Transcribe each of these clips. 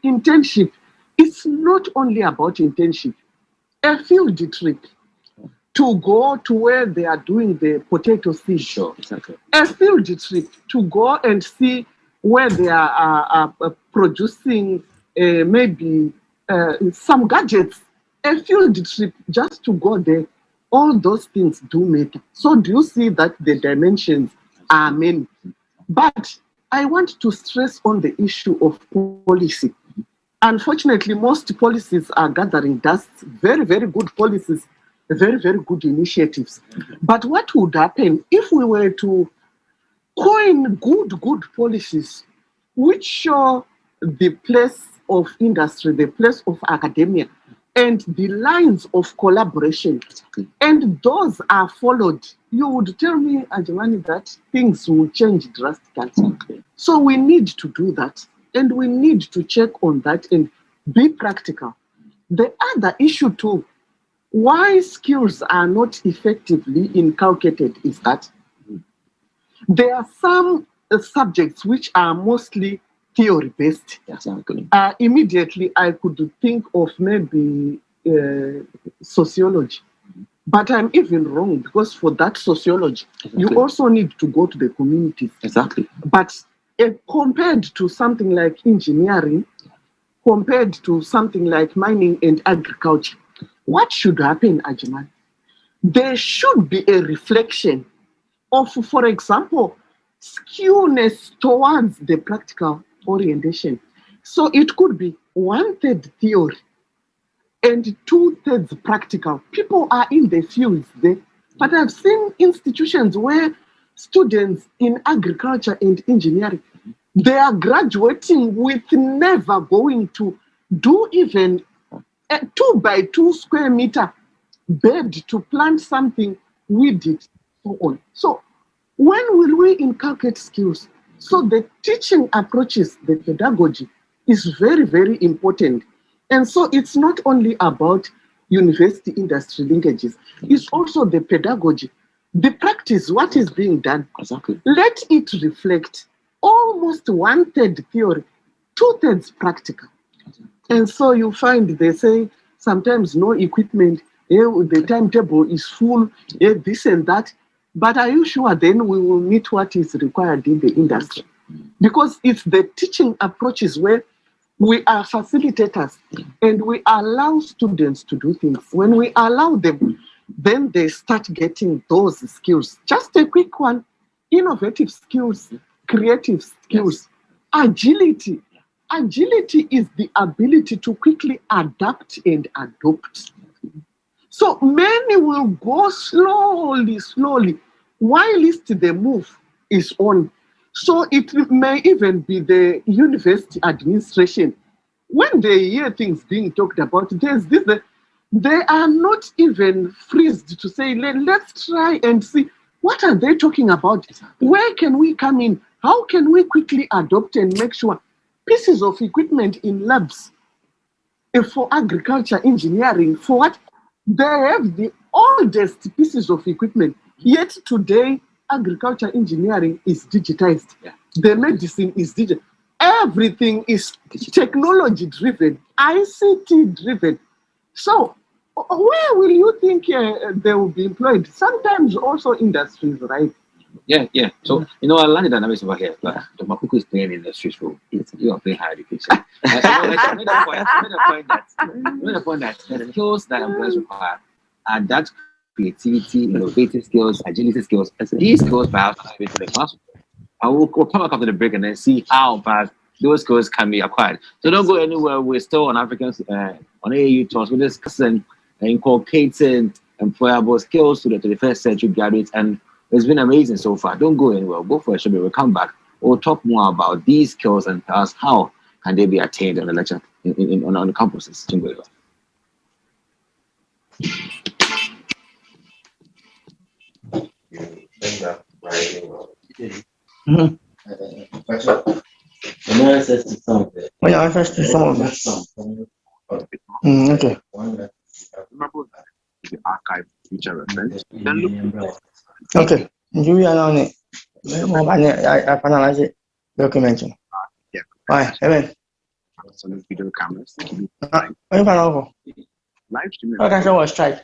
Internship. It's not only about internship. A field trip to go to where they are doing the potato seed. Sure, exactly. A field trip to go and see where they are producing maybe some gadgets. A field trip just to go there. All those things do matter. So do you see that the dimensions are many? But I want to stress on the issue of policy. Unfortunately, most policies are gathering dust. Very, very good policies, very, very good initiatives. But what would happen if we were to coin good policies which show the place of industry, the place of academia, and the lines of collaboration, and those are followed? You would tell me, Ajamani, that things will change drastically. So we need to do that, and we need to check on that and be practical. The other issue too, why skills are not effectively inculcated, is that there are some subjects which are mostly theory-based. Exactly. Immediately, I could think of maybe sociology. But I'm even wrong, because for that sociology, you also need to go to the communities. Exactly. But compared to something like engineering, compared to something like mining and agriculture, what should happen, Ajman? There should be a reflection of, for example, skewness towards the practical orientation. So it could be 1/3 theory and 2/3 practical. People are in the fields there, but I've seen institutions where students in agriculture and engineering, they are graduating with never going to do even a 2 by 2 square meter bed to plant something with it, so on. So when will we inculcate skills? So the teaching approaches, the pedagogy, is very, very important. And so it's not only about university industry linkages, it's also the pedagogy, the practice, what is being done. Exactly. Let it reflect almost 1/3 theory, 2/3 practical. And so you find they say sometimes no equipment, the timetable is full, this and that. But are you sure then we will meet what is required in the industry? Because it's the teaching approaches where we are facilitators and we allow students to do things. When we allow them, then they start getting those skills. Just a quick one: innovative skills, creative skills, agility. Agility is the ability to quickly adapt and adopt. So many will go slowly, whilst the move is on. So it may even be the university administration. When they hear things being talked about, they are not even freezed to say, let's try and see, what are they talking about? Where can we come in? How can we quickly adopt and make sure pieces of equipment in labs for agriculture, engineering, for what? They have the oldest pieces of equipment, yet today agriculture engineering is digitized. The medicine is digital. Everything is technology driven, ICT driven. So where will you think they will be employed? Sometimes also industries, right? Yeah. So, I learned the dynamics over here. Like, the Makuku is playing in the street role. You are playing higher education. I made the point that the skills that employers require are that creativity, innovative skills, agility skills. These skills perhaps are to the classroom. I will come back after the break and then see how fast those skills can be acquired. So don't go anywhere. We're still on Africans on AAU talks. We're discussing inculcating employable skills to the 21st century graduates, and it's been amazing so far. Don't go anywhere. Go for a show. We'll come back. We'll talk more about these skills and ask how can they be attained on the lecture on the campuses. Access to some of it. Oh, yeah, access to some of it. Okay. The archive feature reference. Then look. Okay. You are on it. I finalize it. Documentation. Yeah. Bye. Amen. solid video cameras. When you over? Live streaming. Okay, so what strike?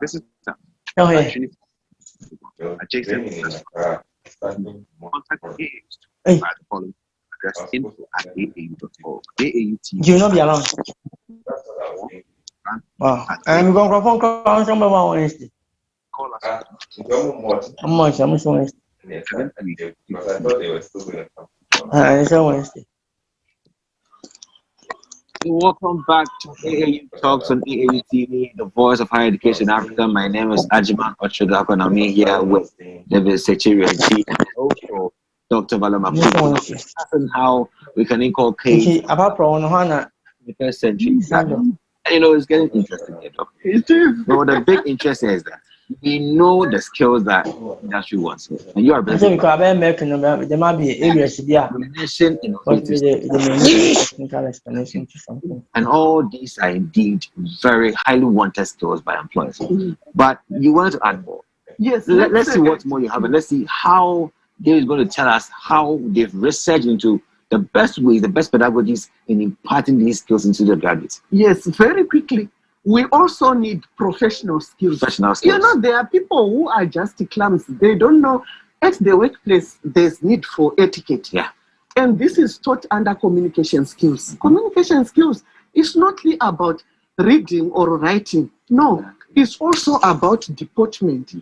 This is Oh, yeah. adjacent contact aims Hey. by the following address info@aau.org. AAU TV. Do you not be alone? Wow. I'm going to phone call Wednesday. Call us How much? I'm Wednesday. I thought they were still going to come. It's on Wednesday. Welcome back to AAU Talks on AAU TV, the voice of higher education Africa. My name is Ajiman Ochodako, and I'm here with David Sechiria and also Dr. Valama. Discussing how we can inculcate Apart from the first century. And you know, it's getting interesting here, Doc. It is. No, the big interest is that we know the skills that industry wants, and you are I think there might be areas here. mentioned The technical explanation to something. and all these are indeed very highly wanted skills by employers. But you wanted to add more. Yes. Let's see what more you have, and let's see how Dave is going to tell us how they've researched into the best ways, the best pedagogies in imparting these skills into the graduates. Yes, very quickly. We also need professional skills. Professional skills. You know, there are people who are just clumsy. They don't know at the workplace there's need for etiquette. Yeah. And this is taught under communication skills. Communication skills is not really about reading or writing. No, it's also about deportment,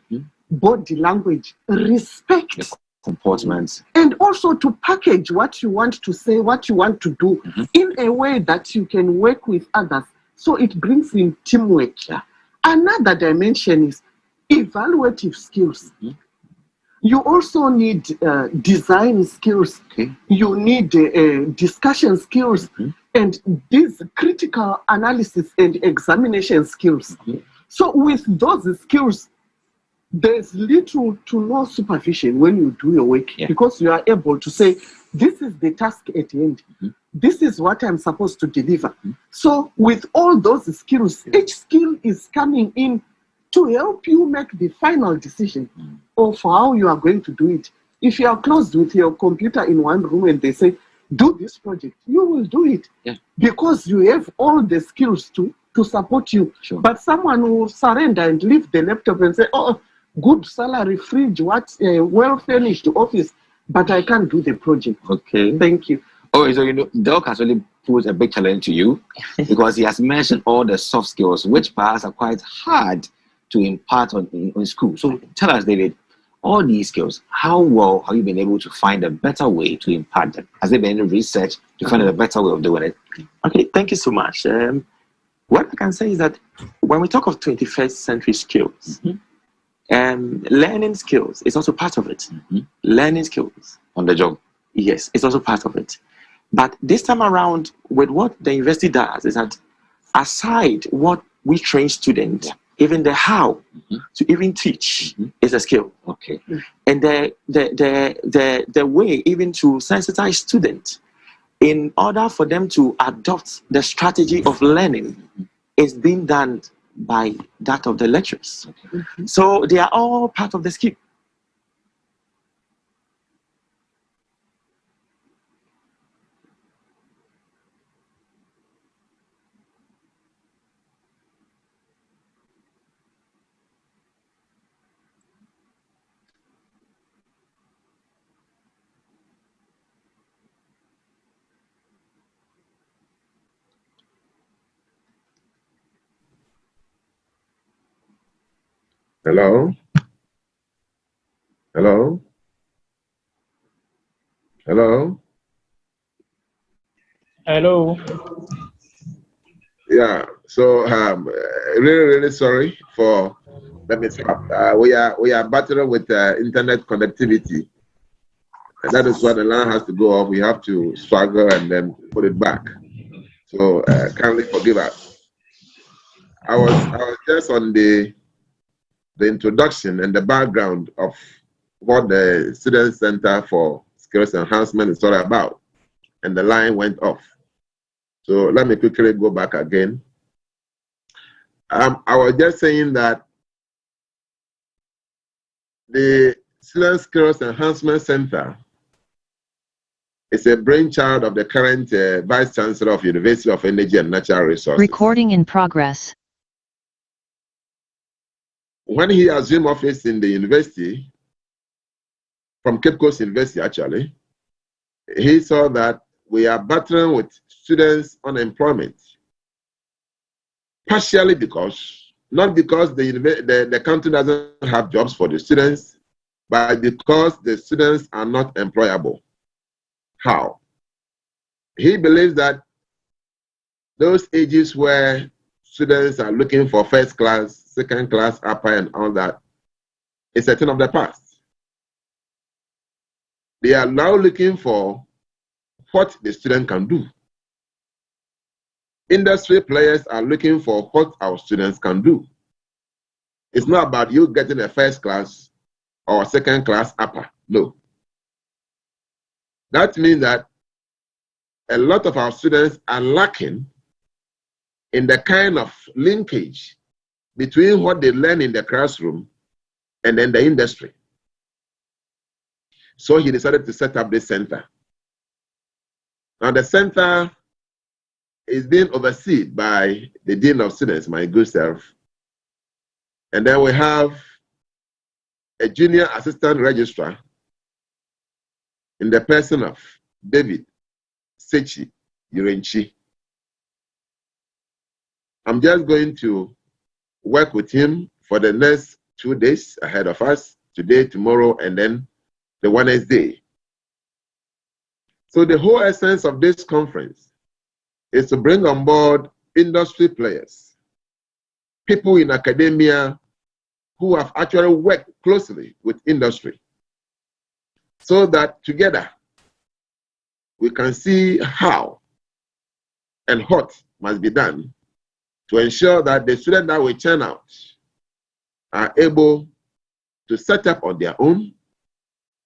body language, respect. Comportments. And also to package what you want to say, what you want to do in a way that you can work with others. So it brings in teamwork. Yeah. Another dimension is evaluative skills. You also need design skills. Okay. You need discussion skills and these critical analysis and examination skills. So with those skills, there's little to no supervision when you do your work because you are able to say, this is the task at the end. This is what I'm supposed to deliver. So with all those skills, each skill is coming in to help you make the final decision of how you are going to do it. If you are closed with your computer in one room and they say, do this project, you will do it because you have all the skills to support you. Sure. But someone will surrender and leave the laptop and say, oh, good salary, fridge, well-furnished office, but I can't do the project. Okay. Thank you. Oh, so you know, Doc has really put a big challenge to you because he has mentioned all the soft skills, which perhaps are quite hard to impart in school. So tell us, David, all these skills, how well have you been able to find a better way to impart them? Has there been any research to find a better way of doing it? Okay, thank you so much. What I can say is that when we talk of 21st century skills, learning skills is also part of it. Learning skills On the job. yes, it's also part of it. But this time around, with what the university does is that aside what we train students, even the how to even teach is a skill. Okay. And the way even to sensitize students in order for them to adopt the strategy of learning is being done by that of the lecturers. So they are all part of the skill. Hello? Hello? Hello? Hello. Yeah, so really sorry for the mishap. We are battling with internet connectivity. And that is why the line has to go off. We have to struggle and then put it back. So kindly forgive us. I was just on the introduction and the background of what the Students Center for Skills Enhancement is all about, and the line went off. So let me quickly go back again. I was just saying that the Students Skills Enhancement Center It's a brainchild of the current Vice Chancellor of University of Energy and Natural Resources. Recording in progress. When he assumed office in the university, from Cape Coast University actually, he saw that we are battling with students' unemployment. Partially because, not because the country doesn't have jobs for the students, but because the students are not employable. How? He believes that those ages where students are looking for first class, second class, upper, and all that is a thing of the past. They are now looking for what the student can do. Industry players are looking for what our students can do. It's not about you getting a first class or second class upper. No. That means that a lot of our students are lacking in the kind of linkage between what they learn in the classroom and then the industry. So he decided to set up this center. Now the center is being overseen by the Dean of Students, my good self. And then we have a junior assistant registrar in the person of David Sechi Yurenchi. I'm just going to work with him for the next 2 days ahead of us, today, tomorrow, and then the Wednesday. So the whole essence of this conference is to bring on board industry players, people in academia who have actually worked closely with industry, so that together we can see how and what must be done to ensure that the students that we churn out are able to set up on their own,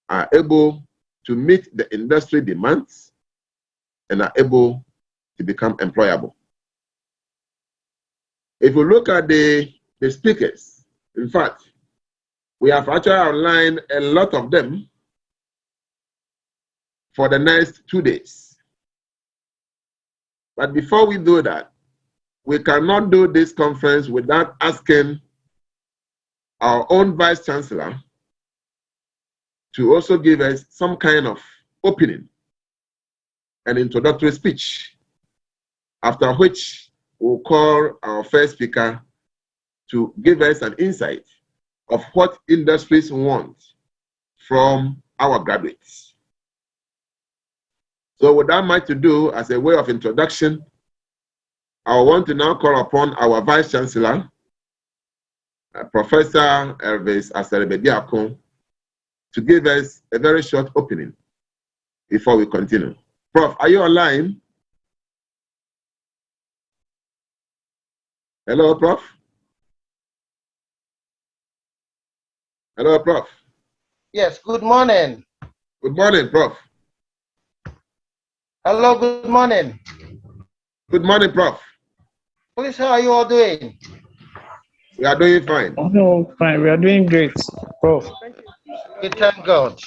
are able to meet the industry demands, and are able to become employable. If you look at the speakers, in fact, we have actually outlined a lot of them for the next 2 days. But before we do that, we cannot do this conference without asking our own Vice Chancellor to also give us some kind of opening, an introductory speech, after which we'll call our first speaker to give us an insight of what industries want from our graduates. So without much to do, as a way of introduction, I want to now call upon our Vice Chancellor, Professor Elvis Aserebediakon, to give us a very short opening before we continue. Prof, are you online? Hello, Prof? Hello, Prof? Yes, good morning. Good morning, Prof. Hello, good morning. Good morning, Prof. Please, how are you all doing? We are doing fine. Oh, fine. We are doing great, Prof. We thank God.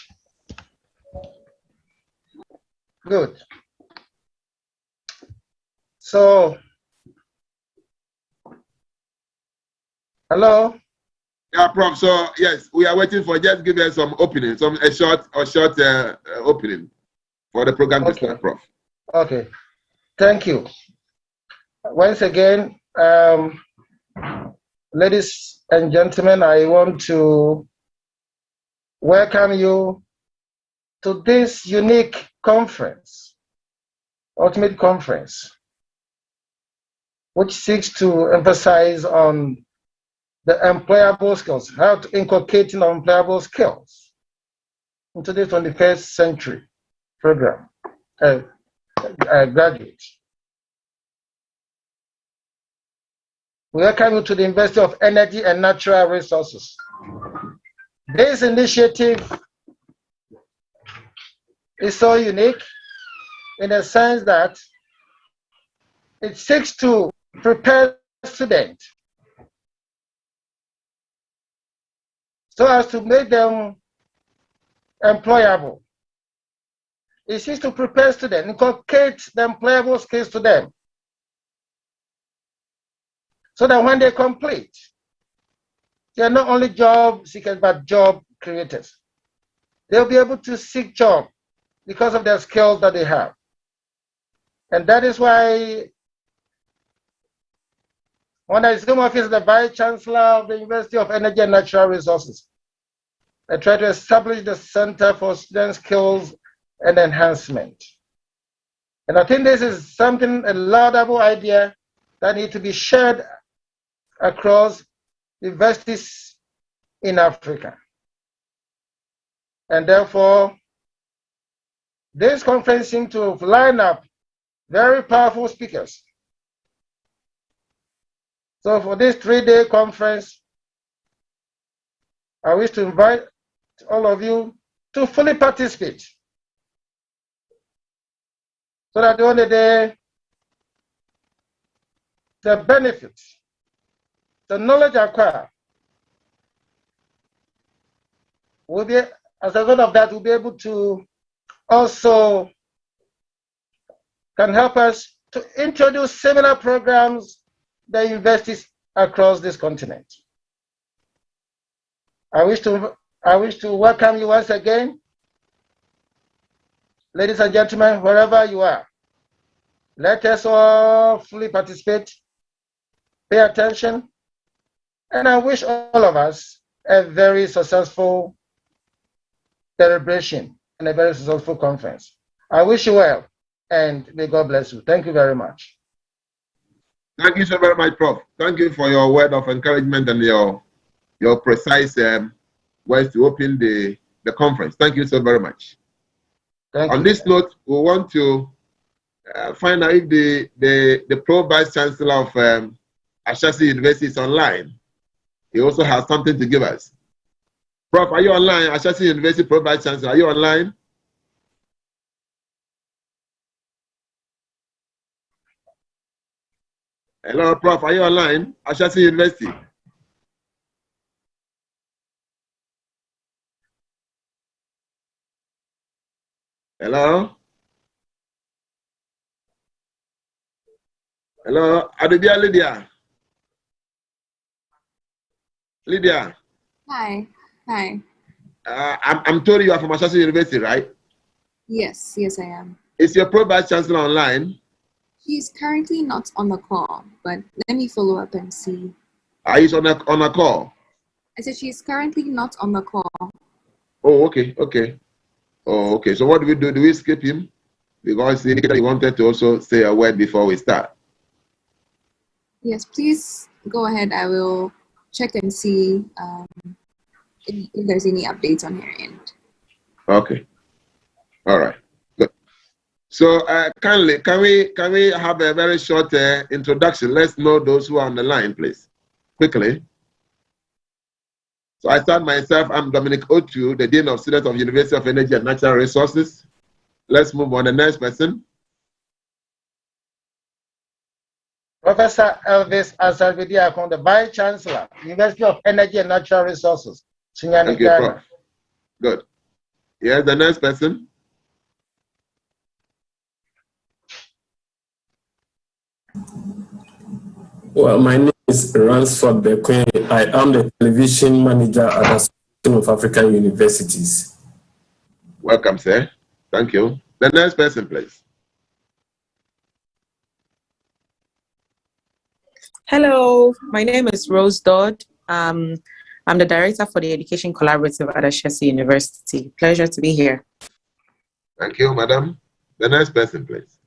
Good. So, hello? Yeah, Prof. So, yes, we are waiting for, just give us some opening, a short opening for the program to start, Prof. Okay. Thank you. Once again, ladies and gentlemen, I want to welcome you to this unique conference, ultimate conference, which seeks to emphasize on the employable skills, how to inculcate employable skills into the 21st century program, graduates. We welcome you to the University of Energy and Natural Resources. This initiative is so unique in the sense that it seeks to prepare students so as to make them employable. It is to prepare students, inculcate the employable skills to them, so that when they complete, they are not only job seekers, but job creators. They'll be able to seek job because of their skills that they have. And that is why when I assume office as the Vice Chancellor of the University of Energy and Natural Resources, I try to establish the Center for Student Skills and Enhancement. And I think this is something, a laudable idea that needs to be shared across universities in Africa. And therefore, this conference seems to line up very powerful speakers. So for this 3-day conference, I wish to invite all of you to fully participate, so that on the day, the benefits, the knowledge acquired, will be, as a result of that, we'll be able to also can help us to introduce similar programs that universities across this continent. I wish to welcome you once again, ladies and gentlemen, wherever you are. Let us all fully participate, pay attention, and I wish all of us a very successful celebration and a very successful conference. I wish you well, and may God bless you. Thank you very much. Thank you so very much, Prof. Thank you for your word of encouragement and your precise words to open the conference. Thank you so very much. On this note, we want to find out if the Pro Vice Chancellor of Ashesi University is online. He also has something to give us. Prof, are you online? Ashesi University Pro Vice Chancellor, are you online? Hello, Prof, are you online? Ashesi University. Hello? Hello, Adubia Lydia. Lydia. Hi. I'm told you are from Ashesi University, right? Yes, I am. Is your Pro Vice Chancellor online? She's currently not on the call, but let me follow up and see. He's on a call? I said she's currently not on the call. Oh, okay. Oh, okay. So what do we do? Do we skip him? Because he indicated he wanted to also say a word before we start. Yes, please go ahead. I will check and see if there's any updates on her end. Okay. All right. Good. So, kindly, can we have a very short introduction? Let's know those who are on the line, please. Quickly. So I start myself. I'm Dominic Otu, the Dean of Students of University of Energy and Natural Resources. Let's move on. The next person. Professor Elvis Asarvidiakon, the Vice Chancellor, University of Energy and Natural Resources, Thank you, Prof. Good. Yes, the next person. Well, my name is Ransford Bekwe. I am the television manager at the Association of African Universities. Welcome, sir. Thank you. The next person, please. Hello, my name is Rose Dodd. I'm the director for the Education Collaborative at Ashesi University. Pleasure to be here. Thank you, madam. The next person, please.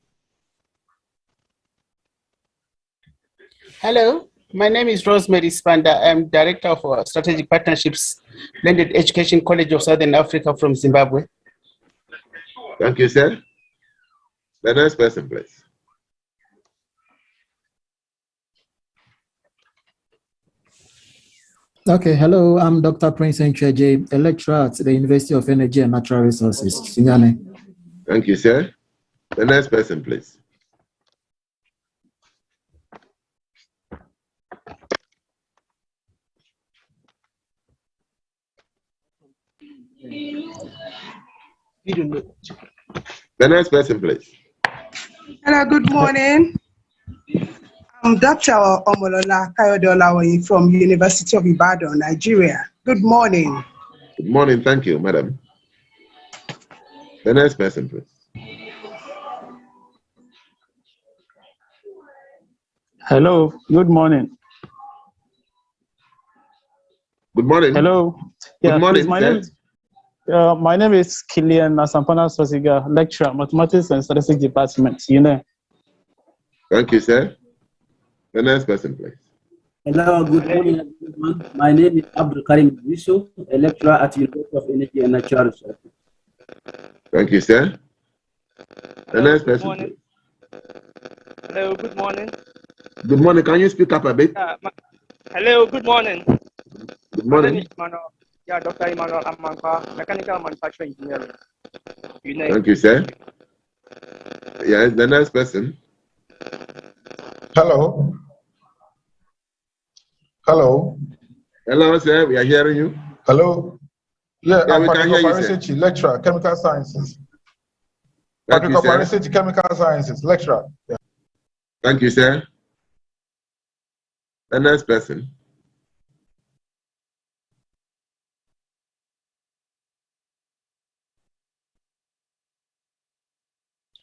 Hello, my name is Rosemary Spanda. I'm Director for Strategic Partnerships, Blended Education College of Southern Africa from Zimbabwe. Thank you, sir. The next person, please. Okay, hello, I'm Dr. Prince Ncheje, a lecturer at the University of Energy and Natural Resources, Sinyane. Thank you, sir. The next person, please. The next person, please. Hello, good morning. I'm Dr. Omolola Kayode from University of Ibadan, Nigeria. Good morning. Good morning. Thank you, madam. The next person, please. Hello, good morning. Good morning. Hello. Good morning, please, my name is Kilian Nasampana Sosiga, lecturer, Mathematics and Statistics Department, Thank you, sir. The next person, please. Hello, good morning, everyone. My name is Abdul Karim Yusuf, a lecturer at University of Energy and Natural Resources. Thank you, sir. The next person, please. Hello, good morning. Good morning. Can you speak up a bit? Hello, good morning. Good morning. My name is Emmanuel. Yeah, Dr. Emmanuel Amankwa, Mechanical Manufacturing Engineering. Thank you, sir. Yeah, the next person. Hello. Hello. Hello, sir. We are hearing you. Hello. Yeah, Yeah, I'm we can hear you, Patrick sir. Oparisechi, lecturer, Chemical Sciences. Thank you, Patrick sir. Oparisechi, Chemical Sciences, lecturer. Yeah. Thank you, sir. The next person.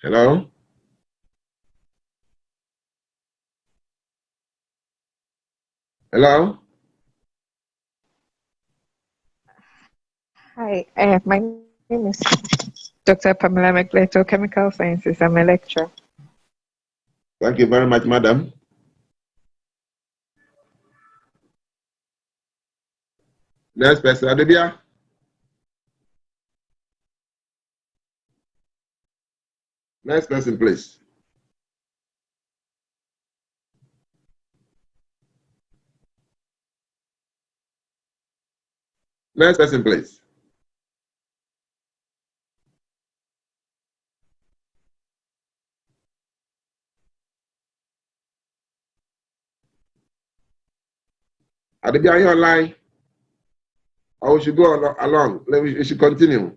Hello. Hello. Hi, my name is Dr. Pamela McLeto, Chemical Sciences. I'm a lecturer. Thank you very much, madam. Next person, Adebia. Next person, please. Next person, please. Adebia, are you online? Or we should go along? We should continue.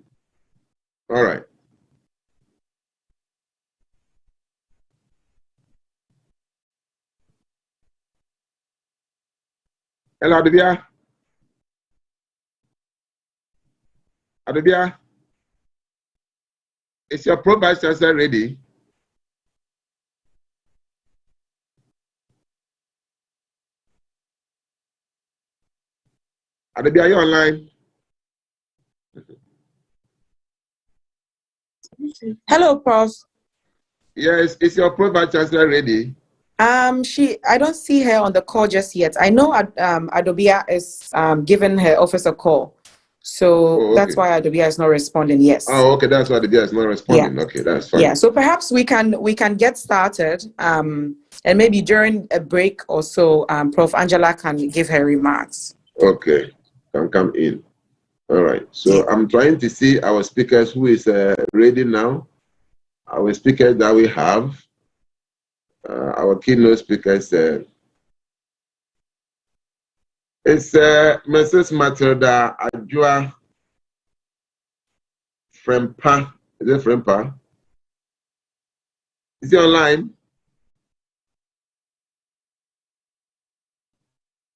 All right. Hello, Adebia. Adebia, is your pro vice chancellor ready? Adebia, are you online? Hello, Prof. Yes, is your pro vice chancellor ready? I don't see her on the call just yet. I know Adobia is giving her office a call. So Oh, okay. that's why Adobia is not responding. Yes. Oh, okay, that's why Adebia is not responding. Okay, that's fine. Yeah, so perhaps we can get started, and maybe during a break or so, Prof. Angela can give her remarks. Okay, can come in. All right. So I'm trying to see our speakers who is ready now. Our speakers that we have, our keynote speakers. It's Mrs. Matilda Ajua Frempa. Is it Frempa? Is he online?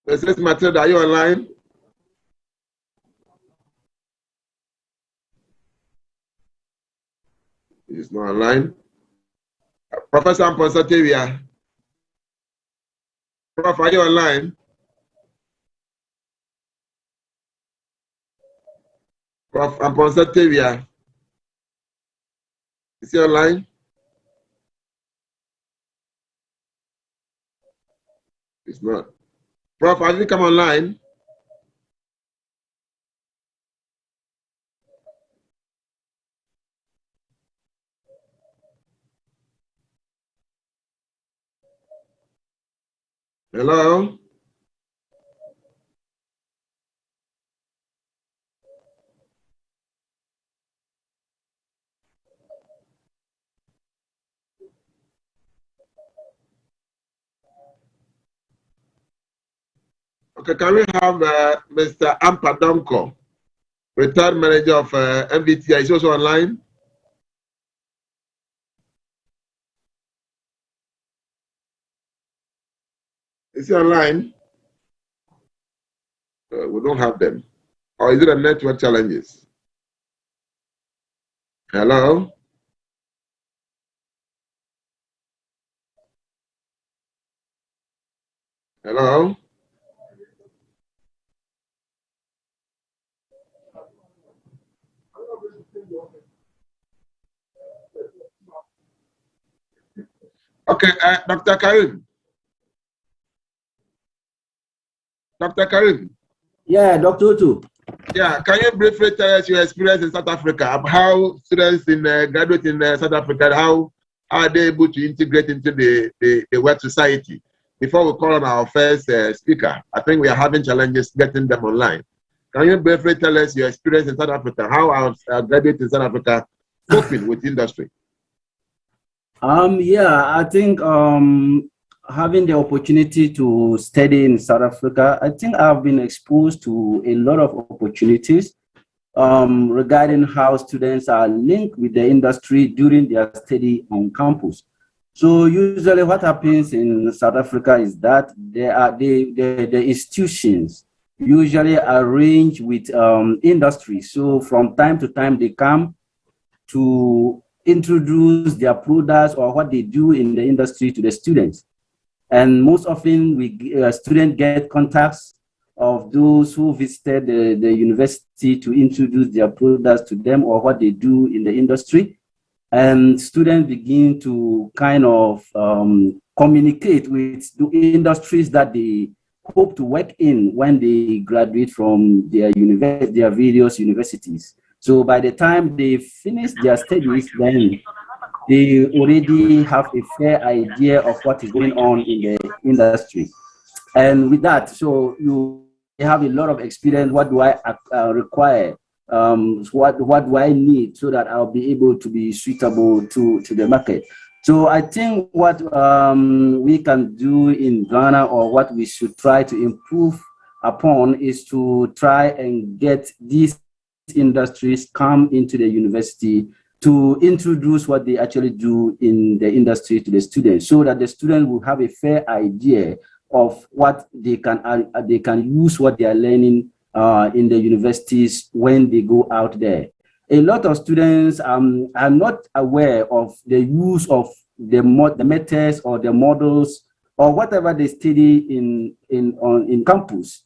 Mrs. Matilda, are you online? He's not online. Professor Amponsatevia. Prof, are you online? Prof Amponsatevia. Is he online? It's not. Prof, has he come online? Hello? Okay, can we have Mr. Ampadonko, retired manager of MVTI? Is he also online? Is he online? We don't have them. Or is it a network challenges? Hello? Hello? Okay, Dr. Karim. Dr. Karim. Yeah, Dr. Utu. Yeah, can you briefly tell us your experience in South Africa? How students in graduate in South Africa, how are they able to integrate into the work society? Before we call on our first speaker, I think we are having challenges getting them online. Can you briefly tell us your experience in South Africa? How are graduates in South Africa coping with industry? Yeah, I think having the opportunity to study in South Africa, I think I've been exposed to a lot of opportunities regarding how students are linked with the industry during their study on campus. So usually what happens in South Africa is that the institutions usually arrange with industry. So from time to time they come to introduce their products or what they do in the industry to the students. And most often students get contacts of those who visited the university to introduce their products to them or what they do in the industry. And students begin to kind of communicate with the industries that they hope to work in when they graduate from their various universities. So by the time they finish their studies, then they already have a fair idea of what is going on in the industry. And with that, so you have a lot of experience. What do I require? What do I need so that I'll be able to be suitable to the market? So I think what we can do in Ghana, or what we should try to improve upon, is to try and get these industries come into the university to introduce what they actually do in the industry to the students, so that the students will have a fair idea of what they can use what they are learning in the universities when they go out there. A lot of students are not aware of the use of the methods or the models or whatever they study in campus.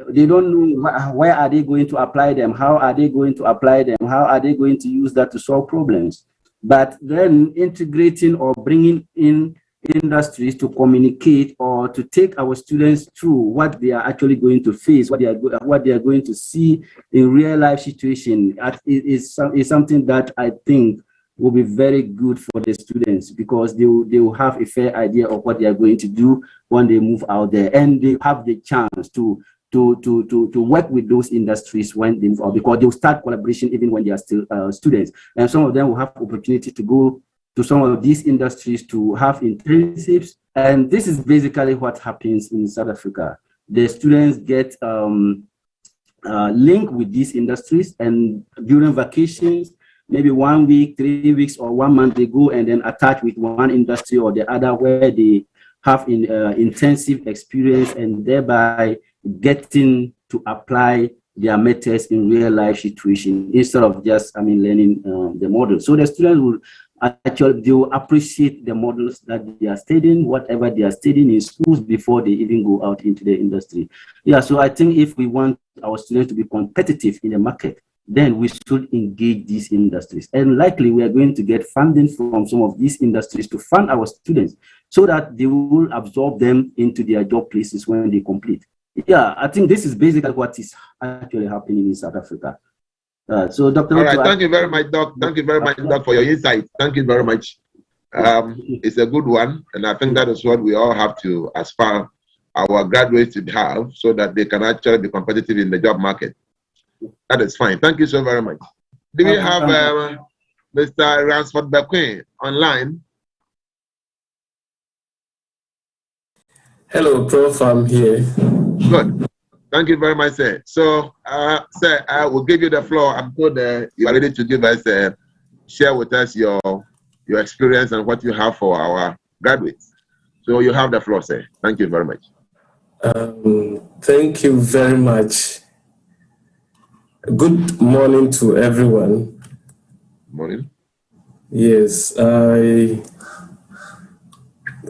They don't know where are they going to apply them, how are they going to apply them, how are they going to use that to solve problems. But then integrating or bringing in industries to communicate or to take our students through what they are actually going to face, what they are going to see in real life situation is something that I think will be very good for the students, because they will have a fair idea of what they are going to do when they move out there, and they have the chance to work with those industries when they move out, because they will start collaboration even when they are still students. And some of them will have opportunity to go to some of these industries to have internships. And this is basically what happens in South Africa. The students get linked with these industries, and during vacations, maybe 1 week, 3 weeks, or 1 month, they go and then attach with one industry or the other, where they have intensive experience and thereby getting to apply their methods in real life situation instead of just learning the model. So the students will actually, they will appreciate the models that they are studying, whatever they are studying in schools, before they even go out into the industry. Yeah, so I think if we want our students to be competitive in the market, then we should engage these industries. And likely we are going to get funding from some of these industries to fund our students so that they will absorb them into their job places when they complete. Yeah, I think this is basically what is actually happening in South Africa. So, Dr. All right, thank you very much, Doc. Thank you very much, Doc, for your insight. Thank you very much. It's a good one, and I think that is what we all have to aspire our graduates to have, so that they can actually be competitive in the job market. That is fine. Thank you so very much. Do we have Mr. Ransford Bequin online? Hello, Prof. I'm here. Good. Thank you very much, sir. So, sir, I will give you the floor. I'm told you are ready to give us, share with us your experience and what you have for our graduates. So you have the floor, sir. Thank you very much. Thank you very much. Good morning to everyone. Morning. Yes, I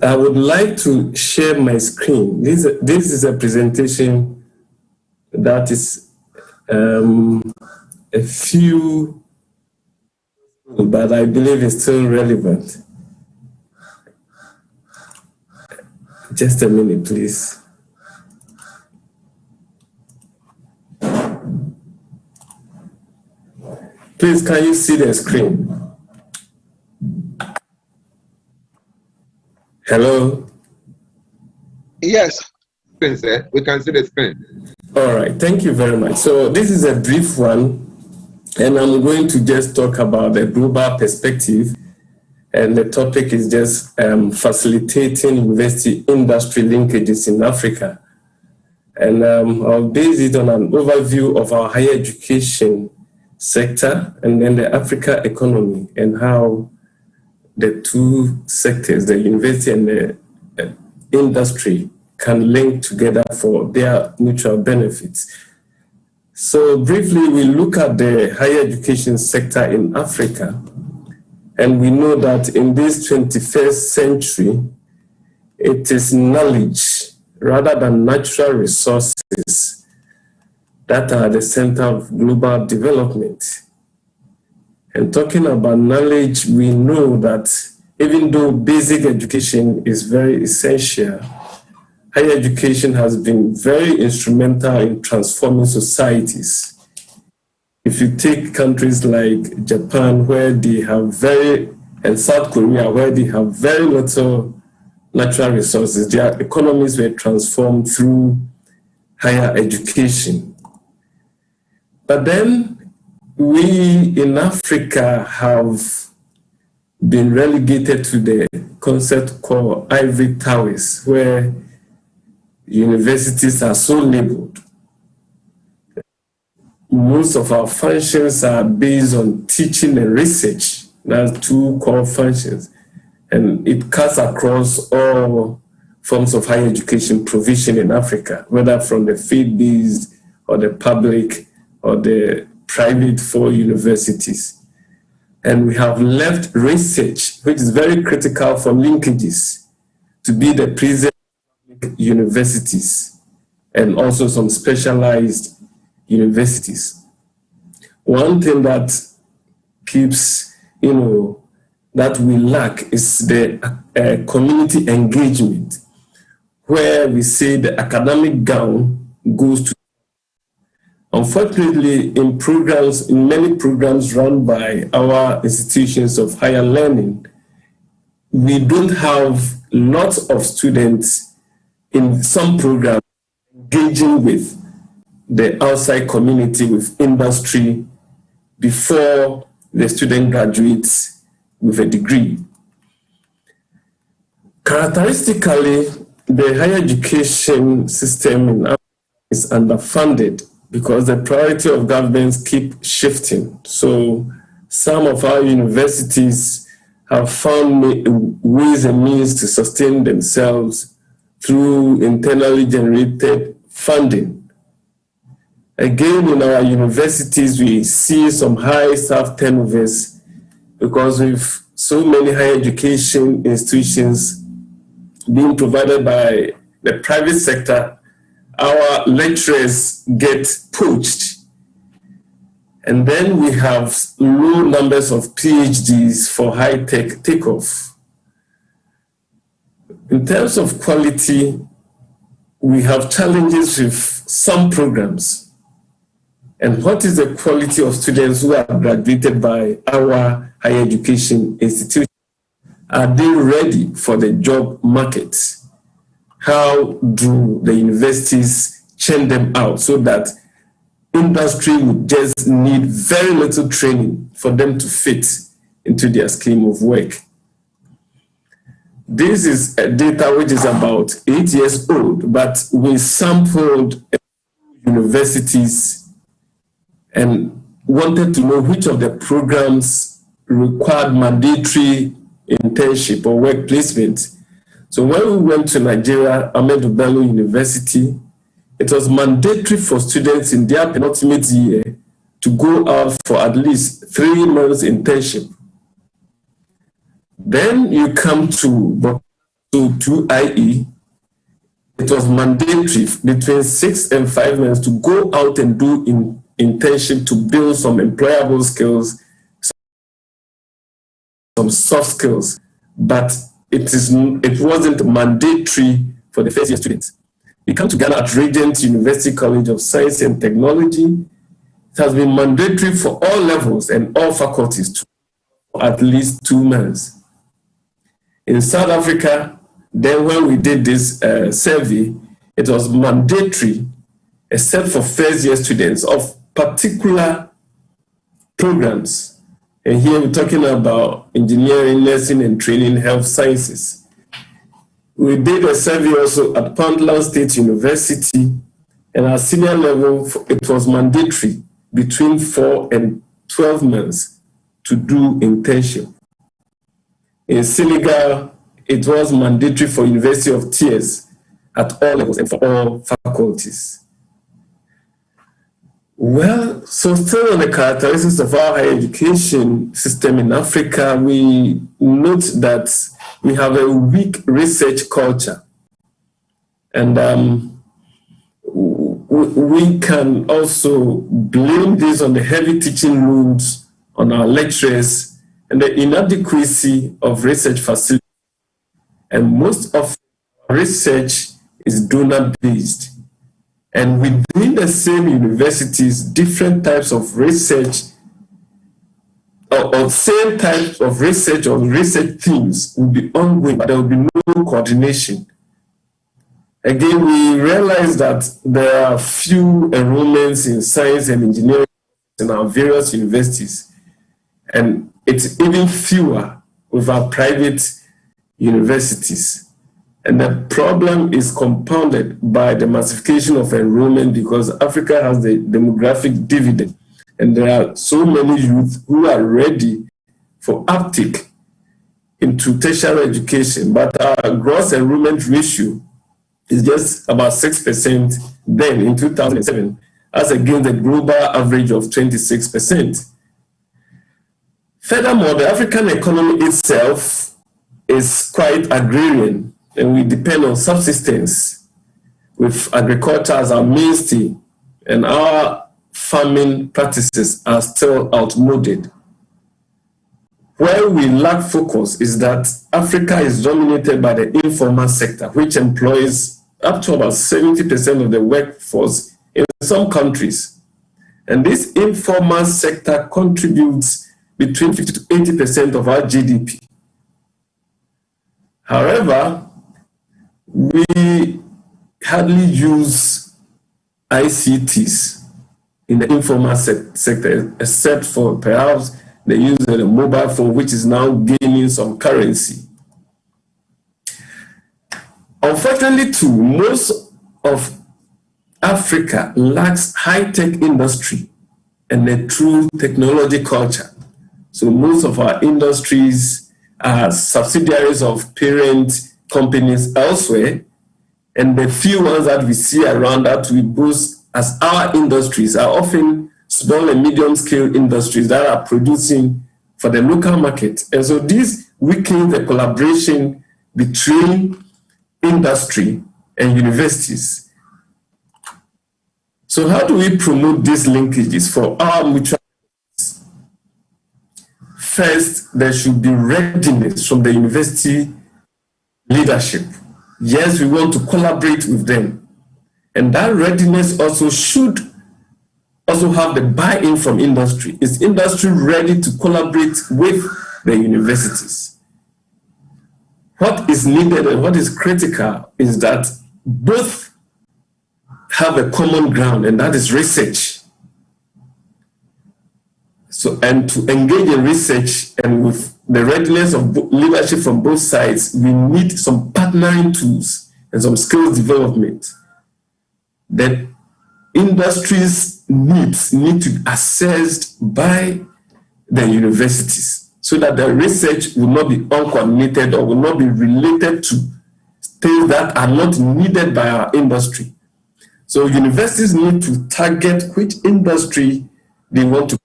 would like to share my screen. This is a presentation that is a few, but I believe it's still relevant. Just a minute, please. Please, can you see the screen? Hello? Yes, sir. We can see the screen. All right, thank you very much. So this is a brief one, and I'm going to just talk about the global perspective, and the topic is just facilitating university industry linkages in Africa. And I'll base it on an overview of our higher education sector and then the Africa economy and how the two sectors, the university and the industry, can link together for their mutual benefits. So briefly, we look at the higher education sector in Africa, and we know that in this 21st century, it is knowledge rather than natural resources that are the center of global development. And talking about knowledge, we know that even though basic education is very essential, higher education has been very instrumental in transforming societies. If you take countries like Japan, where they have and South Korea, where they have very little natural resources, their economies were transformed through higher education. But then we in Africa have been relegated to the concept called ivory towers, where universities are so labeled. Most of our functions are based on teaching and research. That's two core functions. And it cuts across all forms of higher education provision in Africa, whether from the faith-based or the public or the private for universities. And we have left research, which is very critical for linkages, to be the present universities and also some specialized universities. One thing that keeps, that we lack is the community engagement, where we say the academic gown goes to. Unfortunately, in many programs run by our institutions of higher learning, we don't have lots of students in some programs engaging with the outside community, with industry, before the student graduates with a degree. Characteristically, the higher education system in Africa is underfunded because the priority of governments keep shifting. So some of our universities have found ways and means to sustain themselves through internally generated funding. Again, in our universities, we see some high staff turnovers because with so many higher education institutions being provided by the private sector, our lecturers get poached. And then we have low numbers of PhDs for high-tech takeoff. In terms of quality, we have challenges with some programs. And what is the quality of students who are graduated by our higher education institutions? Are they ready for the job market? How do the universities churn them out so that industry would just need very little training for them to fit into their scheme of work? This is a data which is about 8 years old, but we sampled universities and wanted to know which of the programs required mandatory internship or work placement. So when we went to Nigeria, Ahmadu Bello University, it was mandatory for students in their penultimate year to go out for at least 3 months internship. Then you come to IE, it was mandatory between 6 and 5 months to go out and do internship to build some employable skills, some soft skills, but it wasn't mandatory for the first year students. We come to Ghana at Regent University College of Science and Technology. It has been mandatory for all levels and all faculties to at least 2 months. In South Africa, then when we did this survey, it was mandatory, except for first-year students of particular programs. And here we're talking about engineering, nursing, and training, health sciences. We did a survey also at Puntland State University, and at senior level, it was mandatory between 4 and 12 months to do internship. In Senegal, it was mandatory for University of Thiès at all levels and for all faculties. Well, so still on the characteristics of our higher education system in Africa, we note that we have a weak research culture. And we can also blame this on the heavy teaching loads on our lecturers and the inadequacy of research facilities. And most of our research is donor-based. And within the same universities, different types of research or same types of research or research themes will be ongoing, but there will be no coordination. Again, we realize that there are few enrollments in science and engineering in our various universities, and it's even fewer with our private universities. And the problem is compounded by the massification of enrollment because Africa has the demographic dividend, and there are so many youth who are ready for uptake into tertiary education, but our gross enrollment ratio is just about 6% then in 2007, as against the global average of 26%. Furthermore, the African economy itself is quite agrarian, and we depend on subsistence with agriculture as our mainstay, and our farming practices are still outmoded. Where we lack focus is that Africa is dominated by the informal sector, which employs up to about 70% of the workforce in some countries. And this informal sector contributes between 50 to 80% of our GDP. However, we hardly use ICTs in the informal sector, except for perhaps the use of the mobile phone, which is now gaining some currency. Unfortunately, too, most of Africa lacks high-tech industry and a true technology culture. So most of our industries are subsidiaries of parent companies elsewhere, and the few ones that we see around that we boast as our industries are often small and medium-scale industries that are producing for the local market. And so this weakens the collaboration between industry and universities. So how do we promote these linkages for our mutual needs? First, there should be readiness from the university leadership. Yes, we want to collaborate with them. And that readiness also should also have the buy-in from industry. Is industry ready to collaborate with the universities? What is needed and what is critical is that both have a common ground, and that is research. So, and to engage in research and with the readiness of leadership from both sides, we need some partnering tools and some skills development. That industry's needs need to be assessed by the universities so that the research will not be uncoordinated or will not be related to things that are not needed by our industry. So universities need to target which industry they want to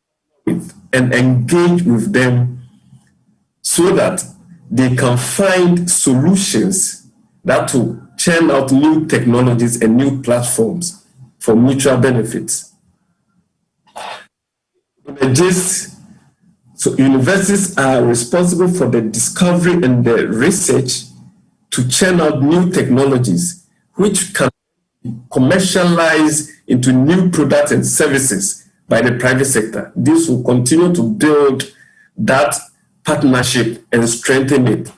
work with and engage with them so that they can find solutions that will churn out new technologies and new platforms for mutual benefits. In the gist, so universities are responsible for the discovery and the research to churn out new technologies, which can be commercialized into new products and services by the private sector. This will continue to build that partnership and strengthen it.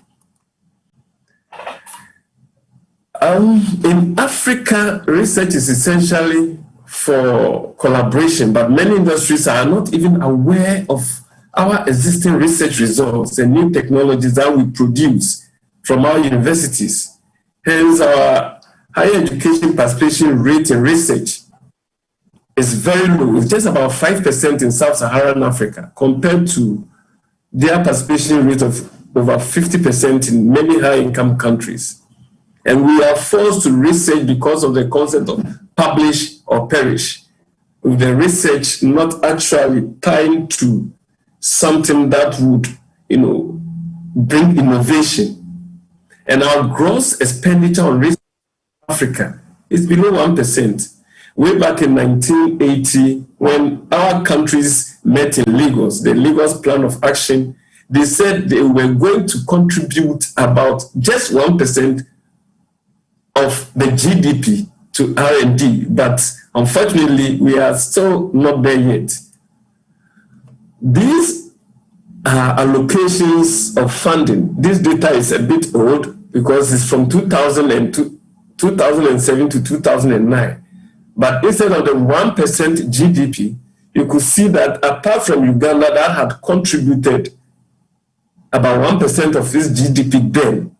In Africa, research is essentially for collaboration, but many industries are not even aware of our existing research results and new technologies that we produce from our universities. Hence, our higher education participation rate in research is very low. It's just about 5% in sub-Saharan Africa compared to their participation rate of over 50% in many high-income countries. And we are forced to research because of the concept of publish or perish, with the research not actually tied to something that would, bring innovation. And our gross expenditure on research in Africa is below 1%. Way back in 1980, when our countries met in Lagos, the Lagos Plan of Action, they said they were going to contribute about just 1% of the GDP to R&D, but unfortunately, we are still not there yet. These are allocations of funding. This data is a bit old because it's from 2007 to 2009. But instead of the 1% GDP, you could see that apart from Uganda that had contributed about 1% of its GDP then,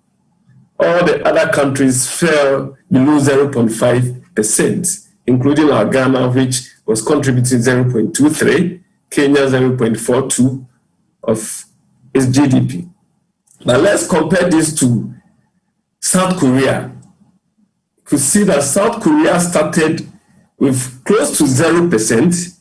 all the other countries fell below 0.5%, including our Ghana, which was contributing 0.23, Kenya 0.42 of its GDP. But let's compare this to South Korea. You could see that South Korea started with close to 0%